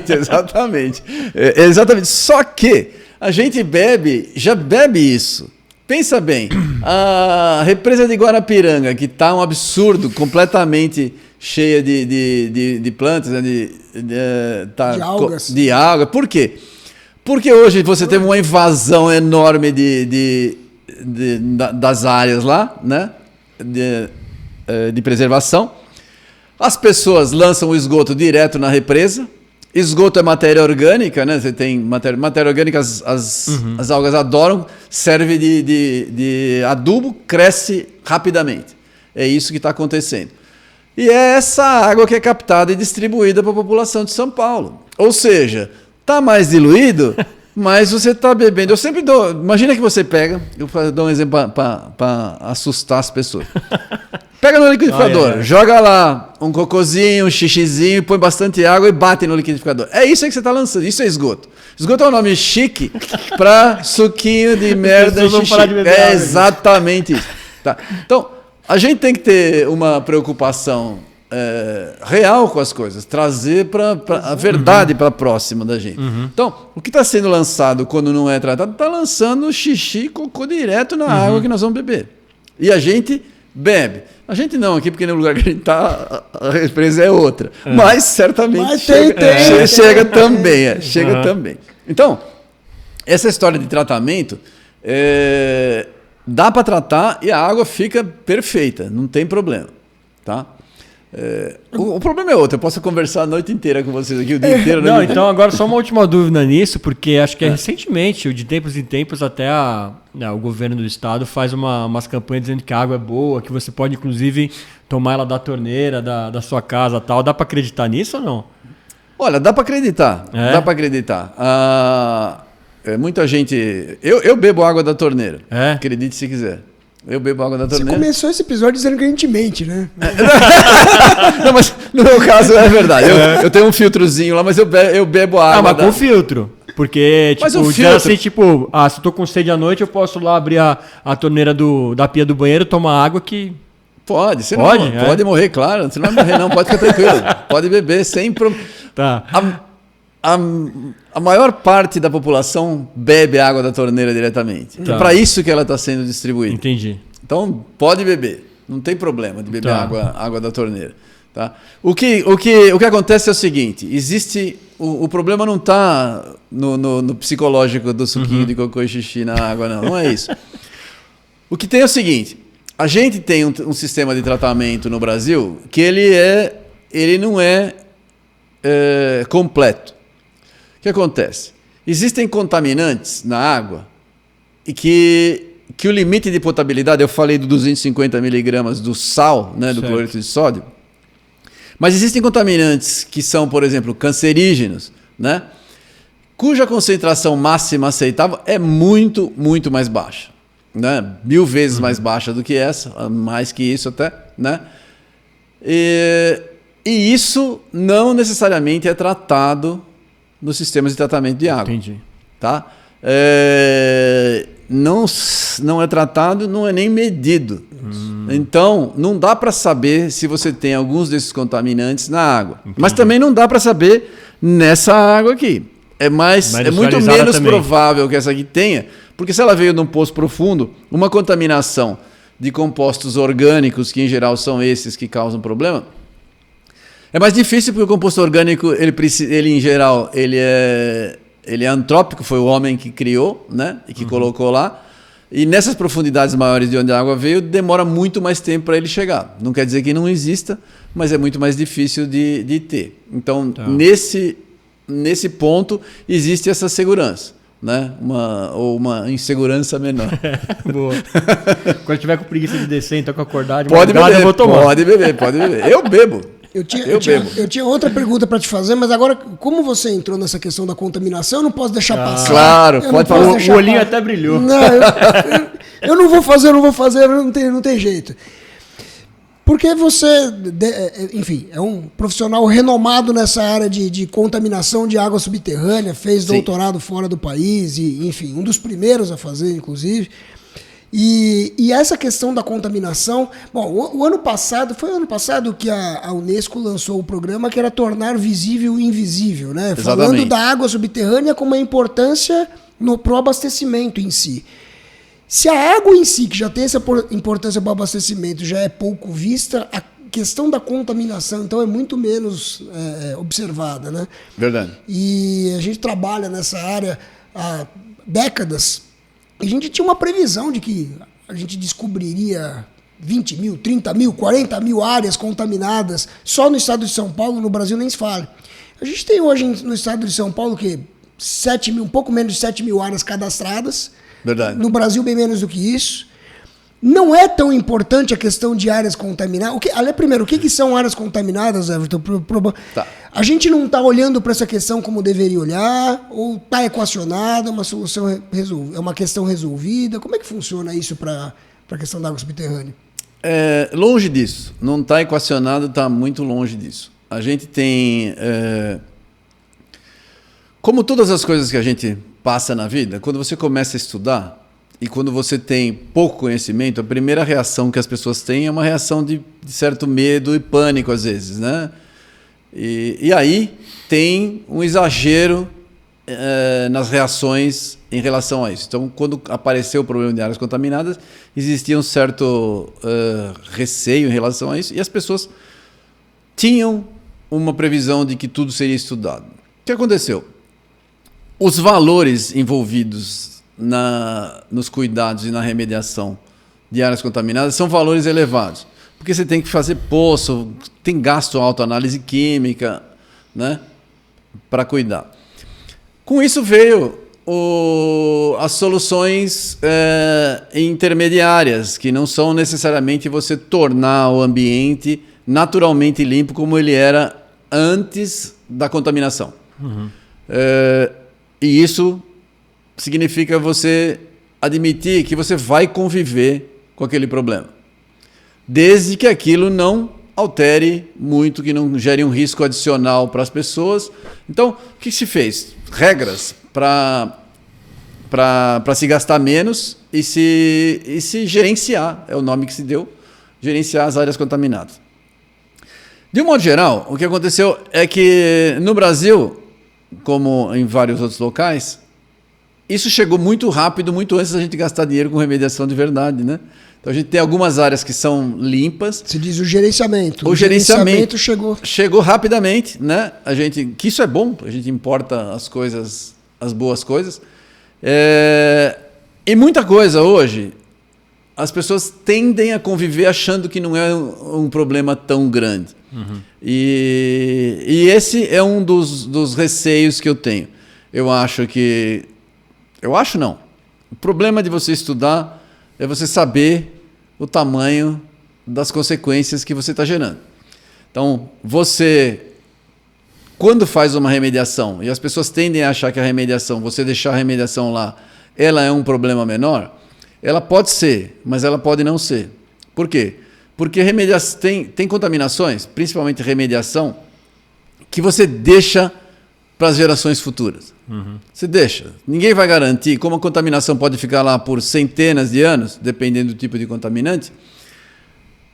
Exatamente. Só que a gente já bebe isso. Pensa bem, a represa de Guarapiranga, que está um absurdo, completamente cheia de plantas, né, de algas. De alga. Por quê? Porque hoje você teve uma invasão enorme das áreas lá, né, de preservação. As pessoas lançam o esgoto direto na represa. Esgoto é matéria orgânica, né? Você tem matéria orgânica, as algas adoram, serve de adubo, cresce rapidamente. É isso que está acontecendo. E é essa água que é captada e distribuída para a população de São Paulo. Ou seja, está mais diluído, mas você está bebendo. Eu sempre dou. Imagina que você pega, eu dou um exemplo para assustar as pessoas. Pega no liquidificador, joga lá um cocôzinho, um xixizinho, põe bastante água e bate no liquidificador. É isso aí que você está lançando. Isso é esgoto. Esgoto é um nome chique para suquinho de merda xixi. É exatamente isso. Tá. Então, a gente tem que ter uma preocupação real com as coisas, trazer a verdade para próxima da gente. Então, o que está sendo lançado quando não é tratado, está lançando xixi e cocô direto na água que nós vamos beber. E a gente bebe. A gente não aqui, porque no lugar que a gente está, a represa é outra. Mas certamente Mas chega também. Chega também. Então, essa história de tratamento, dá para tratar e a água fica perfeita, não tem problema. Tá? O problema é outro, eu posso conversar a noite inteira com vocês aqui, o dia inteiro. Não, então agora só uma última dúvida nisso, porque acho que recentemente, de tempos em tempos, até o governo do estado faz umas campanhas dizendo que a água é boa, que você pode inclusive tomar ela da torneira, da sua casa e tal. Dá para acreditar nisso ou não? Olha, dá para acreditar. Dá para acreditar. Muita gente... Eu bebo água da torneira. Acredite se quiser. Eu bebo água da torneira. Você começou esse episódio dizendo que a gente mente, né? Não, mas no meu caso é verdade. Eu tenho um filtrozinho lá, mas eu bebo água. Mas com filtro. Porque, mas tipo, o filtro... assim, tipo, se eu tô com sede à noite, eu posso lá abrir a torneira da pia do banheiro, tomar água que... Pode, você pode morrer, claro. Você não vai morrer, não. Pode ficar tranquilo. Pode beber sem problema. Tá. A maior parte da população bebe água da torneira diretamente. É para isso que ela está sendo distribuída. Entendi. Então, pode beber. Não tem problema de beber água da torneira. Tá? O que acontece é o seguinte. Existe... O problema não está no psicológico do suquinho de cocô e xixi na água, não. Não é isso. O que tem é o seguinte. A gente tem um sistema de tratamento no Brasil que ele não é completo. O que acontece? Existem contaminantes na água e que o limite de potabilidade, eu falei do 250 miligramas do sal, né, do cloreto de sódio, mas existem contaminantes que são, por exemplo, cancerígenos, né, cuja concentração máxima aceitável é muito, muito mais baixa. Né, 1000 vezes mais baixa do que essa, mais que isso até. Né, e isso não necessariamente é tratado nos sistemas de tratamento de água. Entendi. Tá? Não é tratado, não é nem medido. Então, não dá para saber se você tem alguns desses contaminantes na água. Entendi. Mas também não dá para saber nessa água aqui. É muito menos provável que essa aqui tenha, porque se ela veio de um poço profundo, uma contaminação de compostos orgânicos, que em geral são esses que causam problema, é mais difícil porque o composto orgânico, ele em geral, ele é antrópico, foi o homem que criou, né, e que colocou lá. E nessas profundidades maiores de onde a água veio, demora muito mais tempo para ele chegar. Não quer dizer que não exista, mas é muito mais difícil de ter. Então, nesse ponto, existe essa segurança. Né? Uma insegurança menor. Boa. Quando tiver com preguiça de descer, então com acordar de pode madrugada, beber, eu vou tomar. Pode beber. Eu bebo. Eu tinha outra pergunta para te fazer, mas agora, como você entrou nessa questão da contaminação, eu não posso deixar passar. Claro, pode falar. O olhinho até brilhou. Não, eu não vou fazer, não tem jeito. Porque você, enfim, é um profissional renomado nessa área de contaminação de água subterrânea, fez doutorado fora do país, e, enfim, um dos primeiros a fazer, inclusive. E essa questão da contaminação... Bom, o ano passado que a Unesco lançou o programa que era tornar visível o invisível, né? Exatamente. Falando da água subterrânea com uma importância pro abastecimento em si. Se a água em si, que já tem essa importância para o abastecimento, já é pouco vista, a questão da contaminação, então, é muito menos observada, né? Verdade. E a gente trabalha nessa área há décadas. A gente tinha uma previsão de que a gente descobriria 20 mil, 30 mil, 40 mil áreas contaminadas só no estado de São Paulo, no Brasil nem se fala. A gente tem hoje no estado de São Paulo que 7 mil, um pouco menos de 7 mil áreas cadastradas. Verdade. No Brasil, bem menos do que isso. Não é tão importante a questão de áreas contaminadas. Primeiro, o que são áreas contaminadas, Everton? Tá. A gente não está olhando para essa questão como deveria olhar, ou está equacionada, é uma questão resolvida? Como é que funciona isso para a questão da água subterrânea? Longe disso. Não está equacionado, está muito longe disso. A gente tem... Como todas as coisas que a gente passa na vida, quando você começa a estudar, e quando você tem pouco conhecimento, a primeira reação que as pessoas têm é uma reação de certo medo e pânico, às vezes, né? E aí tem um exagero nas reações em relação a isso. Então, quando apareceu o problema de áreas contaminadas, existia um certo receio em relação a isso e as pessoas tinham uma previsão de que tudo seria estudado. O que aconteceu? Os valores envolvidos nos cuidados e na remediação de áreas contaminadas são valores elevados, porque você tem que fazer poço, tem gasto alto, análise química, né, para cuidar. Com isso veio as soluções intermediárias, que não são necessariamente você tornar o ambiente naturalmente limpo como ele era antes da contaminação. Uhum. E isso significa você admitir que você vai conviver com aquele problema, desde que aquilo não altere muito, que não gere um risco adicional para as pessoas. Então, o que se fez? Regras para se gastar menos e se gerenciar, é o nome que se deu, gerenciar as áreas contaminadas. De um modo geral, o que aconteceu é que no Brasil, como em vários outros locais, isso chegou muito rápido, muito antes da gente gastar dinheiro com remediação de verdade, né? Então a gente tem algumas áreas que são limpas. Se diz o gerenciamento. O gerenciamento chegou rapidamente, né? Que isso é bom, a gente importa as coisas, as boas coisas. E muita coisa hoje, as pessoas tendem a conviver achando que não é um problema tão grande. Uhum. E esse é um dos receios que eu tenho. Eu acho não. O problema de você estudar é você saber o tamanho das consequências que você está gerando. Então, quando faz uma remediação, e as pessoas tendem a achar que a remediação, você deixar a remediação lá, ela é um problema menor, ela pode ser, mas ela pode não ser. Por quê? Porque tem contaminações, principalmente remediação, que você deixa para as gerações futuras. Uhum. Você deixa. Ninguém vai garantir, como a contaminação pode ficar lá por centenas de anos, dependendo do tipo de contaminante,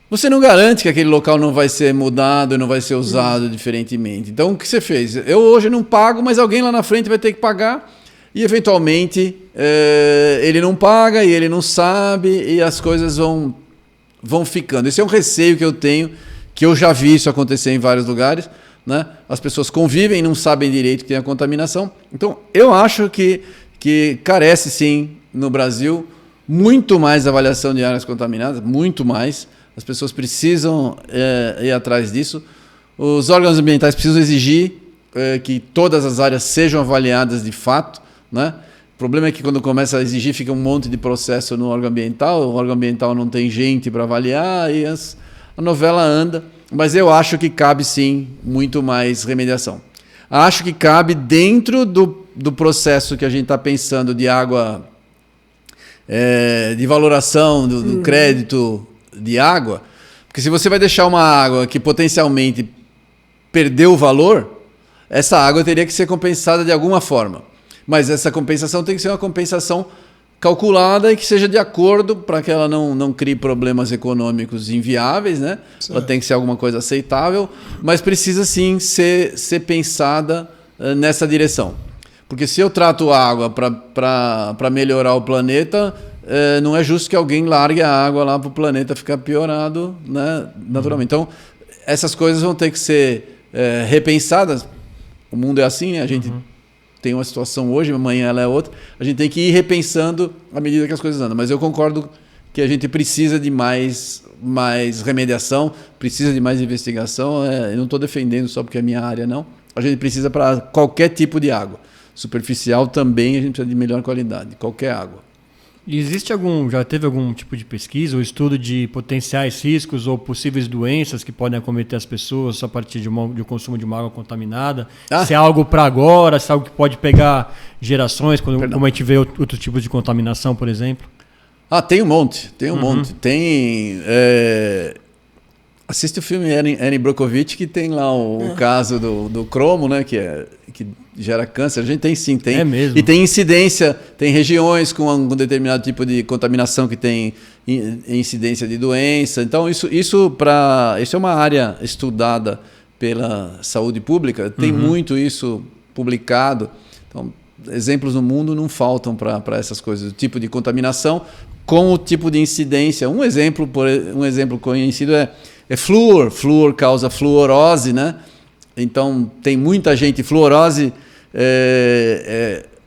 você não garante que aquele local não vai ser mudado, não vai ser usado diferentemente. Então, o que você fez? Eu hoje não pago, mas alguém lá na frente vai ter que pagar e, eventualmente, ele não paga e ele não sabe e as coisas vão ficando. Esse é um receio que eu tenho, que eu já vi isso acontecer em vários lugares, né? As pessoas convivem e não sabem direito que tem a contaminação. Então, eu acho que carece, sim, no Brasil, muito mais avaliação de áreas contaminadas, muito mais. As pessoas precisam ir atrás disso. Os órgãos ambientais precisam exigir que todas as áreas sejam avaliadas de fato, né? O problema é que quando começa a exigir, fica um monte de processo no órgão ambiental, o órgão ambiental não tem gente para avaliar e a novela anda. Mas eu acho que cabe, sim, muito mais remediação. Acho que cabe dentro do processo que a gente está pensando de água, de valoração do crédito de água, porque se você vai deixar uma água que potencialmente perdeu o valor, essa água teria que ser compensada de alguma forma. Mas essa compensação tem que ser uma compensação calculada e que seja de acordo para que ela não crie problemas econômicos inviáveis, né? Ela tem que ser alguma coisa aceitável, mas precisa sim ser pensada nessa direção. Porque se eu trato a água para melhorar o planeta, não é justo que alguém largue a água lá para o planeta ficar piorado, né? Naturalmente. Então, essas coisas vão ter que ser repensadas. O mundo é assim, né? A gente tem uma situação hoje, amanhã ela é outra. A gente tem que ir repensando à medida que as coisas andam. Mas eu concordo que a gente precisa de mais remediação, precisa de mais investigação. Eu não estou defendendo só porque é minha área, não. A gente precisa para qualquer tipo de água. Superficial também a gente precisa de melhor qualidade, qualquer água. E já teve algum tipo de pesquisa ou estudo de potenciais riscos ou possíveis doenças que podem acometer as pessoas a partir de um consumo de uma água contaminada? Se é algo para agora, se é algo que pode pegar gerações, como a gente vê outros tipos de contaminação, por exemplo? Tem um monte. Assiste o filme Erin Brockovich, que tem lá o caso do cromo, né, que gera câncer. A gente tem sim, tem. É mesmo. E tem incidência, tem regiões com um determinado tipo de contaminação que tem incidência de doença. Então, isso é uma área estudada pela saúde pública, tem muito isso publicado. Então, exemplos no mundo não faltam para essas coisas, o tipo de contaminação com o tipo de incidência. Um exemplo conhecido é flúor. Flúor causa fluorose, né? Então tem muita gente, fluorose,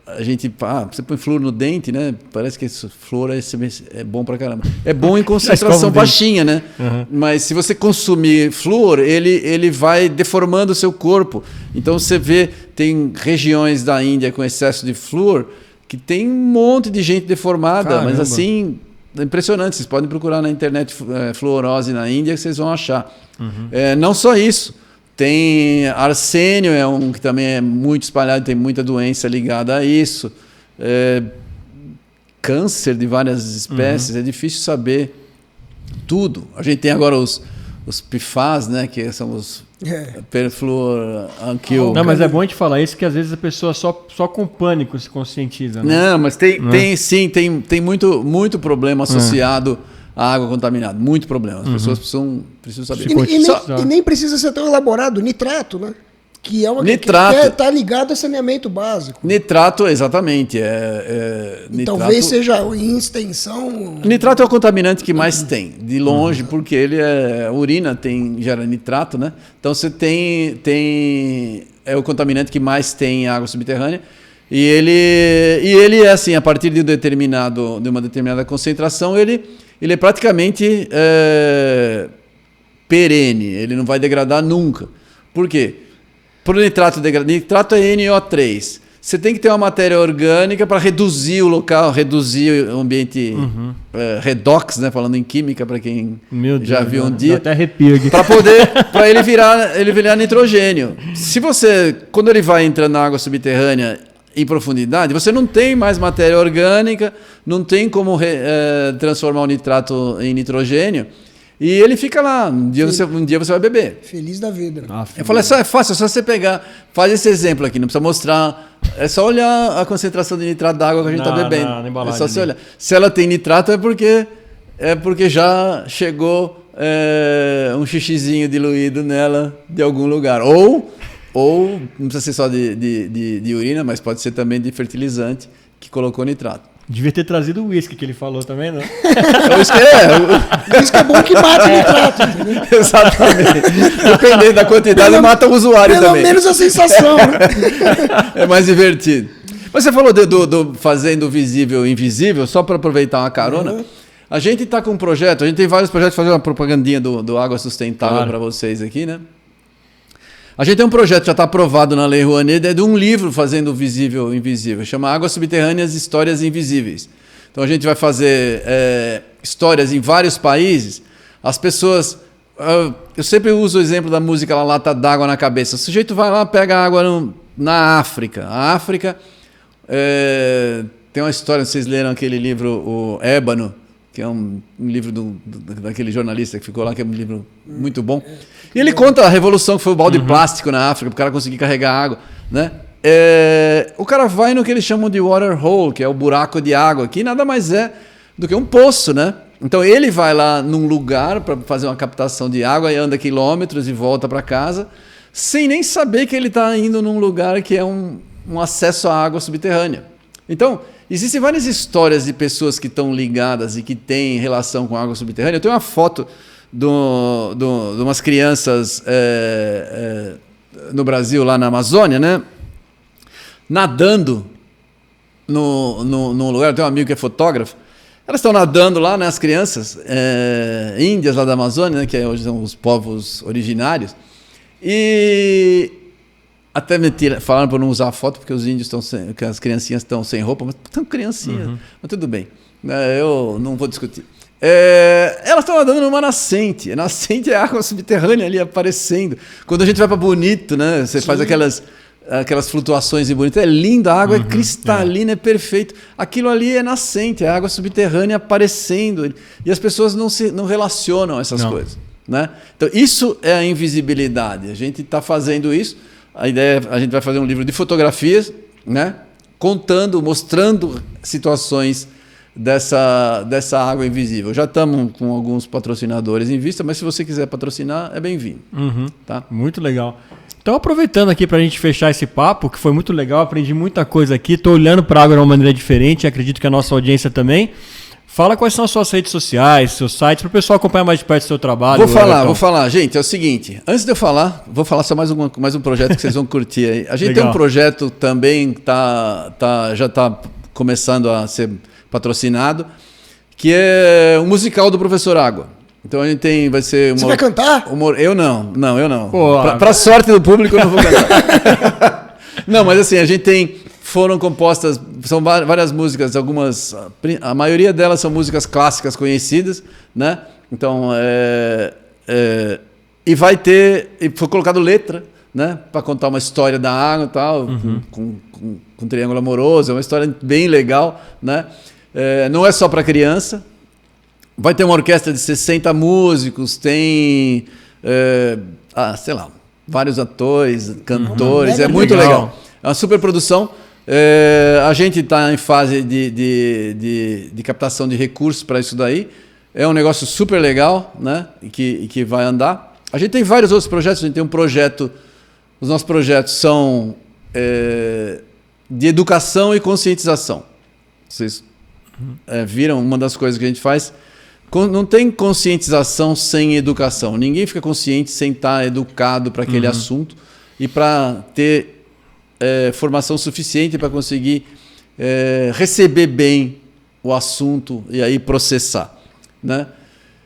a gente, você põe flúor no dente, né? Parece que flúor é bom pra caramba. É bom em concentração baixinha, né? Uhum. Mas se você consumir flúor, ele vai deformando o seu corpo. Então você vê, tem regiões da Índia com excesso de flúor que tem um monte de gente deformada. Caramba. Mas assim, é impressionante. Vocês podem procurar na internet fluorose na Índia que vocês vão achar. Uhum. Não só isso. Tem arsênio, é um que também é muito espalhado, tem muita doença ligada a isso. Câncer de várias espécies, é difícil saber tudo. A gente tem agora os PFAS, né, que são os perfluoroalquil. Não, mas é bom a gente falar isso, que às vezes a pessoa só com pânico se conscientiza. Né? Não, mas tem muito problema associado a água contaminada, muito problema. As pessoas precisam saber. E nem precisa ser tão elaborado. Nitrato, né? Que é uma nitrato, que está ligado a saneamento básico. Nitrato, exatamente. Nitrato, talvez seja em extensão... Nitrato é o contaminante que mais tem, de longe, porque ele a urina gera nitrato, né? Então você é o contaminante que mais tem em água subterrânea. E ele é assim, a partir de uma determinada concentração, ele é praticamente perene, ele não vai degradar nunca. Por quê? Para o nitrato é NO3. Você tem que ter uma matéria orgânica para reduzir o local, reduzir o ambiente redox, né? Falando em química, para quem já viu um dia. Até arrepio aqui. Para ele virar nitrogênio. Quando ele vai entrando na água subterrânea em profundidade, você não tem mais matéria orgânica, não tem como transformar o nitrato em nitrogênio, e ele fica lá. Um dia você vai beber. Feliz da vida. Eu falei, é fácil, é só você pegar, faz esse exemplo aqui, não precisa mostrar, é só olhar a concentração de nitrato da água que a gente está bebendo. É só você olhar. Se ela tem nitrato é porque já chegou um xixizinho diluído nela de algum lugar. Ou não precisa ser só de urina, mas pode ser também de fertilizante que colocou nitrato. Devia ter trazido o uísque que ele falou também, não? O uísque é bom que mata o nitrato, entendeu? Exatamente. Dependendo da quantidade, mata o usuário também. Pelo menos a sensação, né? É mais divertido. Mas você falou do fazendo visível e invisível, só para aproveitar uma carona. A gente está com um projeto, a gente tem vários projetos, fazer uma propagandinha do Água Sustentável para vocês aqui, né? A gente tem um projeto que já está aprovado na Lei Rouanet, é de um livro fazendo visível e invisível. Chama Águas Subterrâneas, Histórias Invisíveis. Então a gente vai fazer histórias em vários países. As pessoas... eu sempre uso o exemplo da música Lata d'Água na Cabeça. O sujeito vai lá, pega água na África. A África tem uma história, vocês leram aquele livro, o Ébano, que é um livro daquele jornalista que ficou lá, que é um livro muito bom. E ele conta a revolução que foi o balde plástico na África, para o cara conseguir carregar água. Né? O cara vai no que eles chamam de water hole, que é o buraco de água, que nada mais é do que um poço. Né? Então ele vai lá num lugar para fazer uma captação de água e anda quilômetros e volta para casa, sem nem saber que ele está indo num lugar que é um acesso à água subterrânea. Então, existem várias histórias de pessoas que estão ligadas e que têm relação com a água subterrânea. Eu tenho uma foto de umas crianças no Brasil, lá na Amazônia, né? Nadando num lugar. Eu tenho um amigo que é fotógrafo. Elas estão nadando lá, né, as crianças índias lá da Amazônia, né, que hoje são os povos originários. E... até falaram para não usar a foto, porque os índios que as criancinhas estão sem roupa, mas estão criancinhas. Mas tudo bem, eu não vou discutir. Elas estão nadando numa nascente. A nascente é a água subterrânea ali aparecendo. Quando a gente vai para Bonito, né, você faz aquelas flutuações em Bonito, é lindo, a água é cristalina, é perfeito. Aquilo ali é nascente, é a água subterrânea aparecendo. E as pessoas não relacionam essas coisas. Né? Então, isso é a invisibilidade. A gente está fazendo isso. A ideia a gente vai fazer um livro de fotografias, né? Mostrando situações dessa água invisível. Já estamos com alguns patrocinadores em vista, mas se você quiser patrocinar, é bem-vindo. Tá? Muito legal. Então, aproveitando aqui para a gente fechar esse papo, que foi muito legal, aprendi muita coisa aqui, estou olhando para a água de uma maneira diferente, acredito que a nossa audiência também. Fala quais são as suas redes sociais, seus sites, para o pessoal acompanhar mais de perto o seu trabalho. Vou falar. Gente, é o seguinte, antes de eu falar, vou falar só mais um projeto que vocês vão curtir aí. A gente Legal. tem um projeto também, já está começando a ser patrocinado, que é um musical do Professor Água. Então a gente vai ser... Você vai cantar? Eu não. Pô, Para sorte do público, eu não vou cantar. Não, mas assim, a gente foram compostas, são várias músicas, a maioria delas são músicas clássicas conhecidas, né? Então, e foi colocado letra, né? Para contar uma história da água e tal, com triângulo amoroso, é uma história bem legal, né? Não é só para criança. Vai ter uma orquestra de 60 músicos, tem, sei lá, vários atores, cantores, é muito legal. É uma super produção. A gente está em fase de captação de recursos para isso daí. É um negócio super legal, né? Que vai andar. A gente tem vários outros projetos. A gente tem um projeto... Os nossos projetos são de educação e conscientização. Vocês viram uma das coisas que a gente faz... Não tem conscientização sem educação. Ninguém fica consciente sem estar educado para aquele assunto e para ter formação suficiente para conseguir receber bem o assunto e aí processar, né?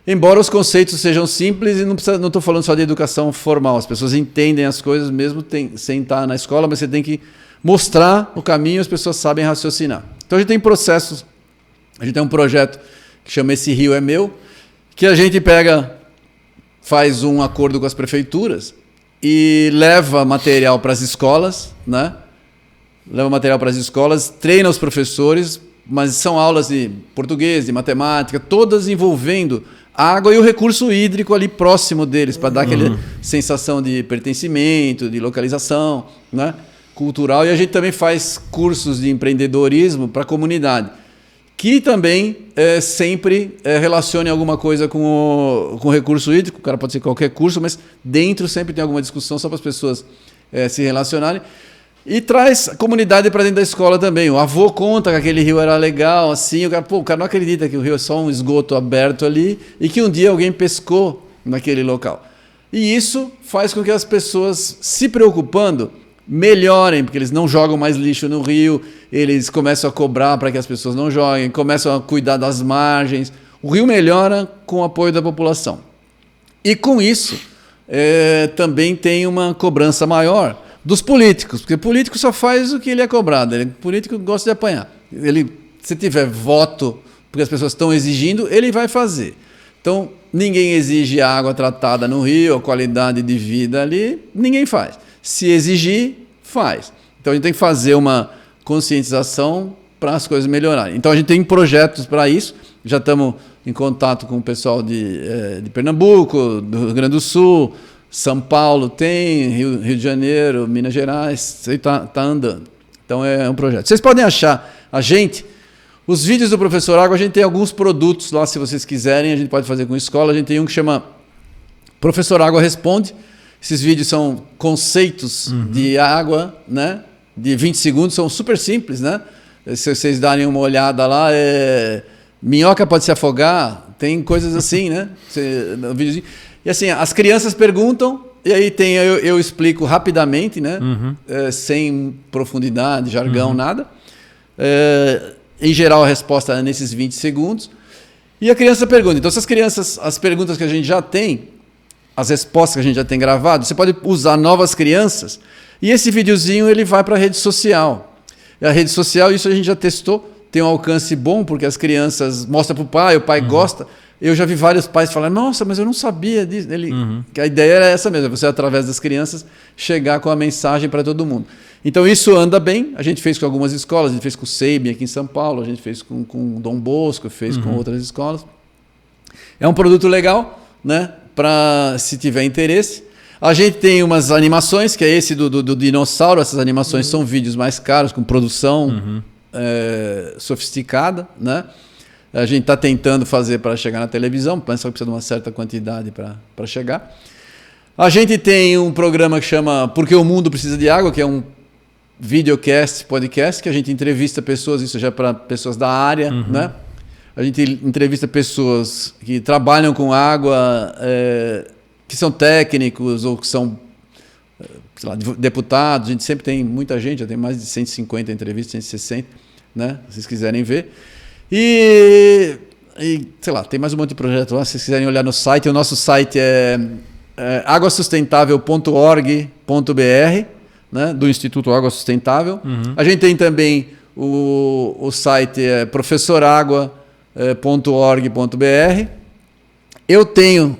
Embora os conceitos sejam simples e não estou falando só de educação formal. As pessoas entendem as coisas mesmo sem estar na escola, mas você tem que mostrar o caminho, as pessoas sabem raciocinar. Então a gente tem processos, a gente tem um projeto que chama Esse Rio é Meu, que a gente faz um acordo com as prefeituras e leva material para as escolas, né? Leva material para as escolas, treina os professores, mas são aulas de português, de matemática, todas envolvendo a água e o recurso hídrico ali próximo deles, para dar aquela sensação de pertencimento, de localização, né? Cultural. E a gente também faz cursos de empreendedorismo para a comunidade, que também sempre relacione alguma coisa com o recurso hídrico. O cara pode ser qualquer curso, mas dentro sempre tem alguma discussão só para as pessoas se relacionarem. E traz a comunidade para dentro da escola também. O avô conta que aquele rio era legal, assim. O cara não acredita que o rio é só um esgoto aberto ali e que um dia alguém pescou naquele local. E isso faz com que as pessoas, se preocupando, melhorem, porque eles não jogam mais lixo no rio, eles começam a cobrar para que as pessoas não joguem, começam a cuidar das margens. O rio melhora com o apoio da população. E com isso, também tem uma cobrança maior dos políticos, porque o político só faz o que ele é cobrado. O político gosta de apanhar. Se tiver voto, porque as pessoas estão exigindo, ele vai fazer. Então, ninguém exige água tratada no rio, a qualidade de vida ali, ninguém faz. Se exigir, faz. Então a gente tem que fazer uma conscientização para as coisas melhorarem. Então a gente tem projetos para isso. Já estamos em contato com o pessoal de Pernambuco, do Rio Grande do Sul, São Paulo tem, Rio de Janeiro, Minas Gerais, isso aí está andando. Então é um projeto. Vocês podem achar os vídeos do Professor Água, a gente tem alguns produtos lá, se vocês quiserem, a gente pode fazer com escola. A gente tem um que chama Professor Água Responde. Esses vídeos são conceitos de água, né? De 20 segundos, são super simples, né? Se vocês darem uma olhada lá, minhoca pode se afogar, tem coisas assim, né? E assim, as crianças perguntam, e aí eu explico rapidamente, né? Sem profundidade, jargão, nada. Em geral, a resposta é nesses 20 segundos. E a criança pergunta. Então, as perguntas que a gente já tem, as respostas que a gente já tem gravado, você pode usar novas crianças e esse videozinho ele vai para a rede social. E a rede social, isso a gente já testou, tem um alcance bom, porque as crianças mostram para o pai gosta. Eu já vi vários pais falarem, nossa, mas eu não sabia disso. Que a ideia era essa mesmo, você através das crianças chegar com a mensagem para todo mundo. Então isso anda bem, a gente fez com algumas escolas, a gente fez com o Seibin aqui em São Paulo, a gente fez com o Dom Bosco, fez com outras escolas. É um produto legal, né? Para se tiver interesse. A gente tem umas animações, que é esse do dinossauro. Essas animações são vídeos mais caros, com produção sofisticada, né? A gente está tentando fazer para chegar na televisão, mas só precisa de uma certa quantidade para chegar. A gente tem um programa que chama Porque o Mundo Precisa de Água, que é um videocast, podcast, que a gente entrevista pessoas, isso já para pessoas da área, né? A gente entrevista pessoas que trabalham com água, que são técnicos ou que são, sei lá, deputados. A gente sempre tem muita gente, já tem mais de 150 entrevistas, 160, né? Se vocês quiserem ver. E sei lá, tem mais um monte de projeto lá, se vocês quiserem olhar no site. O nosso site é aguasustentável.org.br, né, do Instituto Água Sustentável. A gente tem também o site professoragua.org.br. Eu tenho,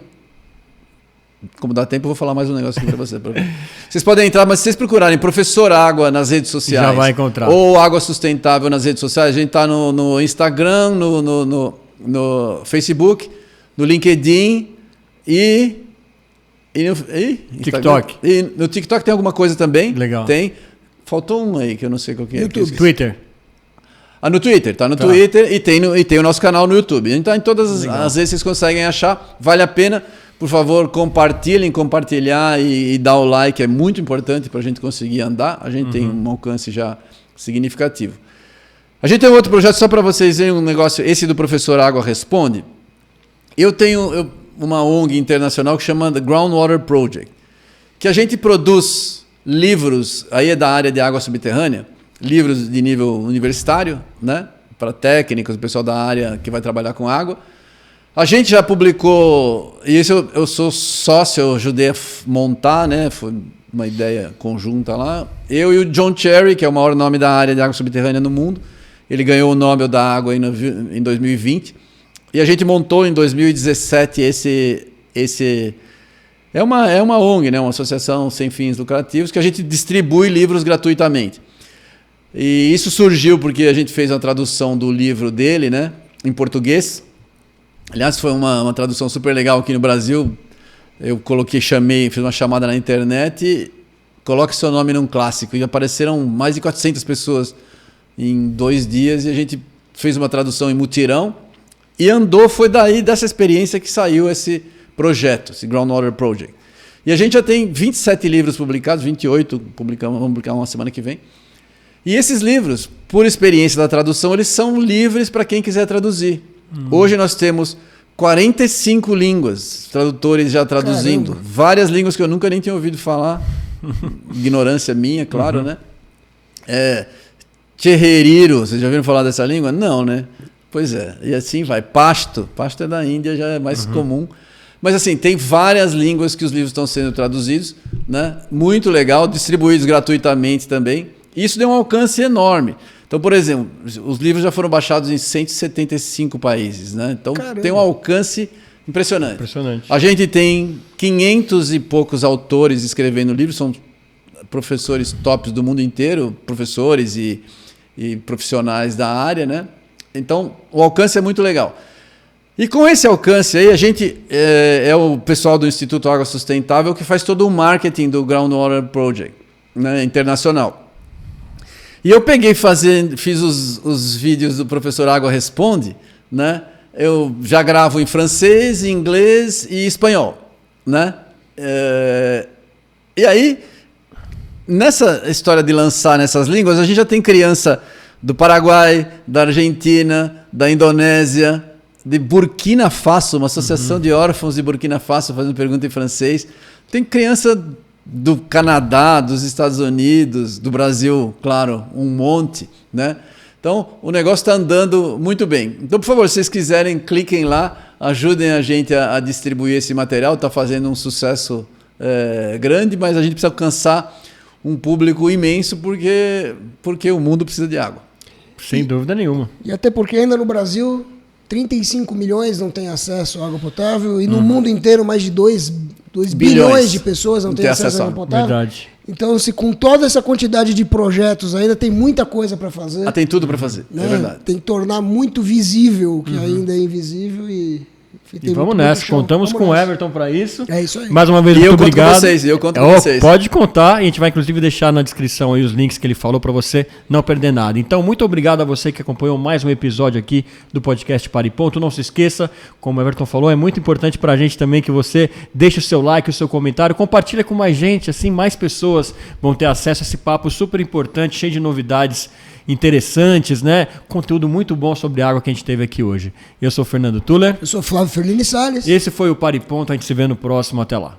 como dá tempo, eu vou falar mais um negócio aqui para você. Vocês podem entrar, mas se vocês procurarem Professor Água nas redes sociais, já vai encontrar. Ou Água Sustentável nas redes sociais, a gente está no Instagram, no Facebook, no LinkedIn e no TikTok. E no TikTok tem alguma coisa também? Legal. Tem. Faltou um aí que eu não sei qual que é. YouTube. Twitter. No Twitter. Tá no Twitter e tem o nosso canal no YouTube. Então em todas as vezes vocês conseguem achar. Vale a pena. Por favor, compartilhar e dar o like. É muito importante para a gente conseguir andar. A gente tem um alcance já significativo. A gente tem um outro projeto, só para vocês verem um negócio. Esse do Professor Água Responde. Eu tenho uma ONG internacional que chama The Groundwater Project, que a gente produz livros, aí é da área de água subterrânea, livros de nível universitário, né, para técnicos, o pessoal da área que vai trabalhar com água. A gente já publicou, e isso eu sou sócio, eu ajudei a montar, né, foi uma ideia conjunta lá. Eu e o John Cherry, que é o maior nome da área de água subterrânea no mundo, ele ganhou o Nobel da Água em 2020. E a gente montou em 2017 esse é uma ONG, né, uma associação sem fins lucrativos, que a gente distribui livros gratuitamente. E isso surgiu porque a gente fez a tradução do livro dele, né, em português. Aliás, foi uma tradução super legal aqui no Brasil. Eu fiz uma chamada na internet, coloque seu nome num clássico. E apareceram mais de 400 pessoas em 2 dias e a gente fez uma tradução em mutirão. E foi dessa experiência que saiu esse projeto, esse Groundwater Project. E a gente já tem 27 livros publicados, 28 vamos publicar uma semana que vem. E esses livros, por experiência da tradução, eles são livres para quem quiser traduzir. Hoje nós temos 45 línguas, tradutores já traduzindo. Caramba. Várias línguas que eu nunca nem tinha ouvido falar. Ignorância minha, claro, né? Cherreriro, vocês já ouviram falar dessa língua? Não, né? Pois é, e assim vai. Pashto é da Índia, já é mais comum. Mas assim, tem várias línguas que os livros estão sendo traduzidos, né? Muito legal, distribuídos gratuitamente também. Isso deu um alcance enorme. Então, por exemplo, os livros já foram baixados em 175 países, né? Então, Caramba. Tem um alcance impressionante. A gente tem 500 e poucos autores escrevendo livros, são professores tops do mundo inteiro, professores e profissionais da área, né? Então, o alcance é muito legal. E com esse alcance aí, a gente é o pessoal do Instituto Água Sustentável que faz todo o marketing do Groundwater Project, né, internacional. E eu fiz os vídeos do Professor Água Responde, né? Eu já gravo em francês, inglês e espanhol, né? E aí, nessa história de lançar nessas línguas, a gente já tem criança do Paraguai, da Argentina, da Indonésia, de Burkina Faso, uma associação de órfãos de Burkina Faso fazendo pergunta em francês. Tem criança do Canadá, dos Estados Unidos, do Brasil, claro, um monte, né? Então, o negócio está andando muito bem. Então, por favor, se vocês quiserem, cliquem lá, ajudem a gente a distribuir esse material. Está fazendo um sucesso grande, mas a gente precisa alcançar um público imenso porque o mundo precisa de água. Sem dúvida nenhuma. E até porque ainda no Brasil, 35 milhões não têm acesso à água potável e no mundo inteiro mais de 2 bilhões de pessoas não têm acesso à água potável. Verdade. Então, se com toda essa quantidade de projetos ainda tem muita coisa para fazer. Tem tudo para fazer, né? É verdade. Tem que tornar muito visível o que ainda é invisível e E vamos nessa, contamos com o Everton para isso. É isso aí. Mais uma vez, muito obrigado. Eu conto com vocês. Pode contar, e a gente vai inclusive deixar na descrição aí os links que ele falou para você não perder nada. Então, muito obrigado a você que acompanhou mais um episódio aqui do podcast Para e Ponto. Não se esqueça, como o Everton falou, é muito importante para a gente também que você deixe o seu like, o seu comentário, compartilha com mais gente, assim mais pessoas vão ter acesso a esse papo super importante, cheio de novidades interessantes, né? Conteúdo muito bom sobre água que a gente teve aqui hoje. Eu sou o Fernando Tuller. Eu sou Flávio Ferlini Salles. Esse foi o Para e Ponto. A gente se vê no próximo. Até lá.